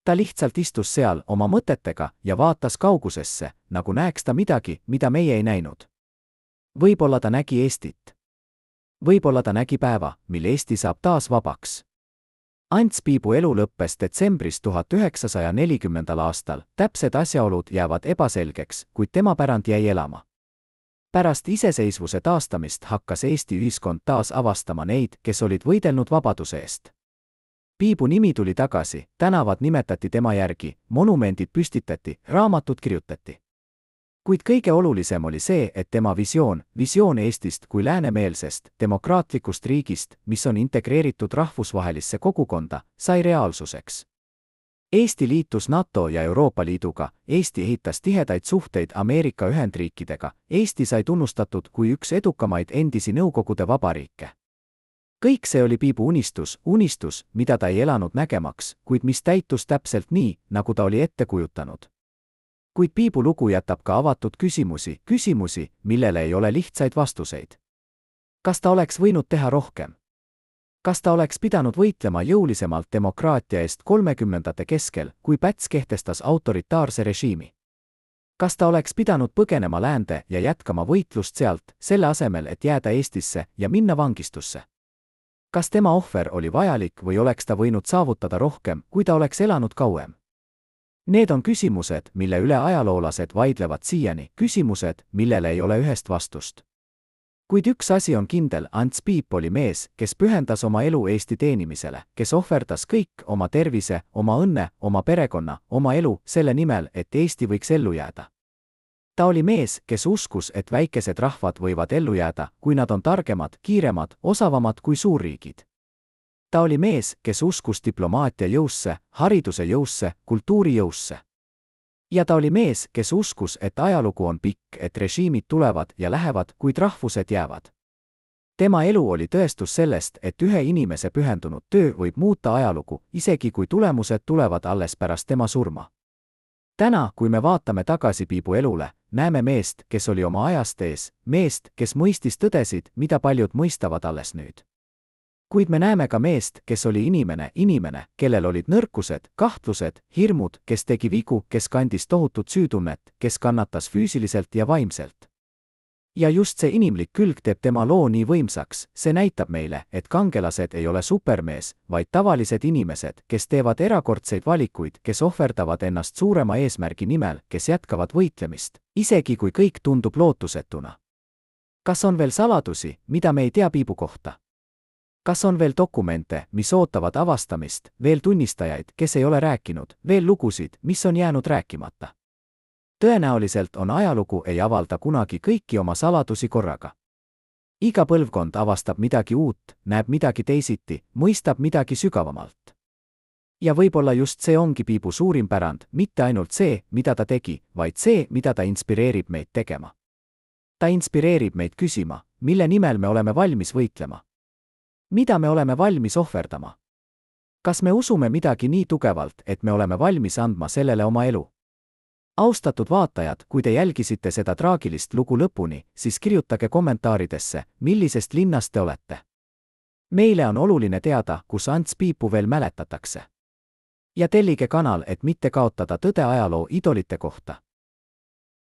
Ta lihtsalt istus seal oma mõtetega ja vaatas kaugusesse, nagu näeks ta midagi, mida meie ei näinud. Võib-olla ta nägi Eestit. Võib-olla ta nägi päeva, mil Eesti saab taas vabaks. Ants Piibu elu lõppes detsembris 1940. aastal, täpsed asjaolud jäävad ebaselgeks, kuid tema pärand jäi elama. Pärast iseseisvuse taastamist hakkas Eesti ühiskond taas avastama neid, kes olid võidelnud vabaduse eest. Piibu nimi tuli tagasi, tänavad nimetati tema järgi, monumendid püstitati, raamatud kirjutati. Kuid kõige olulisem oli see, et tema visioon Eestist kui läänemeelsest, demokraatlikust riigist, mis on integreeritud rahvusvahelisse kogukonda, sai reaalsuseks. Eesti liitus NATO ja Euroopa Liiduga, Eesti ehitas tihedaid suhteid Ameerika Ühendriikidega, Eesti sai tunnustatud kui üks edukamaid endisi Nõukogude vabariike. Kõik see oli Piibu unistus, mida ta ei elanud nägemaks, kuid mis täitus täpselt nii, nagu ta oli ette kujutanud. Kuid Piibu lugu jätab ka avatud küsimusi, millele ei ole lihtsaid vastuseid. Kas ta oleks võinud teha rohkem? Kas ta oleks pidanud võitlema jõulisemalt demokraatia eest 30ndate keskel, kui Päts kehtestas autoritaarse režiimi? Kas ta oleks pidanud põgenema läände ja jätkama võitlust sealt, selle asemel, et jääda Eestisse ja minna vangistusse? Kas tema ohver oli vajalik või oleks ta võinud saavutada rohkem, kui ta oleks elanud kauem? Need on küsimused, mille üle ajaloolased vaidlevad siiani, küsimused, millele ei ole ühest vastust. Kuid üks asi on kindel, Ants Piip oli mees, kes pühendas oma elu Eesti teenimisele, kes ohverdas kõik, oma tervise, oma õnne, oma perekonna, oma elu, selle nimel, et Eesti võiks ellu jääda. Ta oli mees, kes uskus, et väikesed rahvad võivad ellu jääda, kui nad on targemad, kiiremad, osavamad kui suurriigid. Ta oli mees, kes uskus diplomaatia jõusse, hariduse jõusse, kultuuri jõusse. Ja ta oli mees, kes uskus, et ajalugu on pikk, et režiimid tulevad ja lähevad, kuid rahvused jäävad. Tema elu oli tõestus sellest, et ühe inimese pühendunud töö võib muuta ajalugu, isegi kui tulemused tulevad alles pärast tema surma. Täna, kui me vaatame tagasi Piibu elule, näeme meest, kes oli oma ajast ees, meest, kes mõistis tõdesid, mida paljud mõistavad alles nüüd. Kuid me näeme ka meest, kes oli inimene, kellel olid nõrkused, kahtlused, hirmud, kes tegi vigu, kes kandis tohutut süütunnet, kes kannatas füüsiliselt ja vaimselt. Ja just see inimlik külg teeb tema loo nii võimsaks, see näitab meile, et kangelased ei ole supermees, vaid tavalised inimesed, kes teevad erakordseid valikuid, kes ohverdavad ennast suurema eesmärgi nimel, kes jätkavad võitlemist, isegi kui kõik tundub lootusetuna. Kas on veel saladusi, mida me ei tea Piibu kohta? Kas on veel dokumente, mis ootavad avastamist, veel tunnistajaid, kes ei ole rääkinud, veel lugusid, mis on jäänud rääkimata? Tõenäoliselt on ajalugu ei avalda kunagi kõiki oma saladusi korraga. Iga põlvkond avastab midagi uut, näeb midagi teisiti, mõistab midagi sügavamalt. Ja võib-olla just see ongi Piibu suurim pärand, mitte ainult see, mida ta tegi, vaid see, mida ta inspireerib meid tegema. Ta inspireerib meid küsima, mille nimel me oleme valmis võitlema. Mida me oleme valmis ohverdama? Kas me usume midagi nii tugevalt, et me oleme valmis andma sellele oma elu? Austatud vaatajad, kui te jälgisite seda traagilist lugu lõpuni, siis kirjutage kommentaaridesse, millisest linnast te olete. Meile on oluline teada, kus Ants Piipu veel mäletatakse. Ja tellige kanal, et mitte kaotada tõde ajaloo idolite kohta.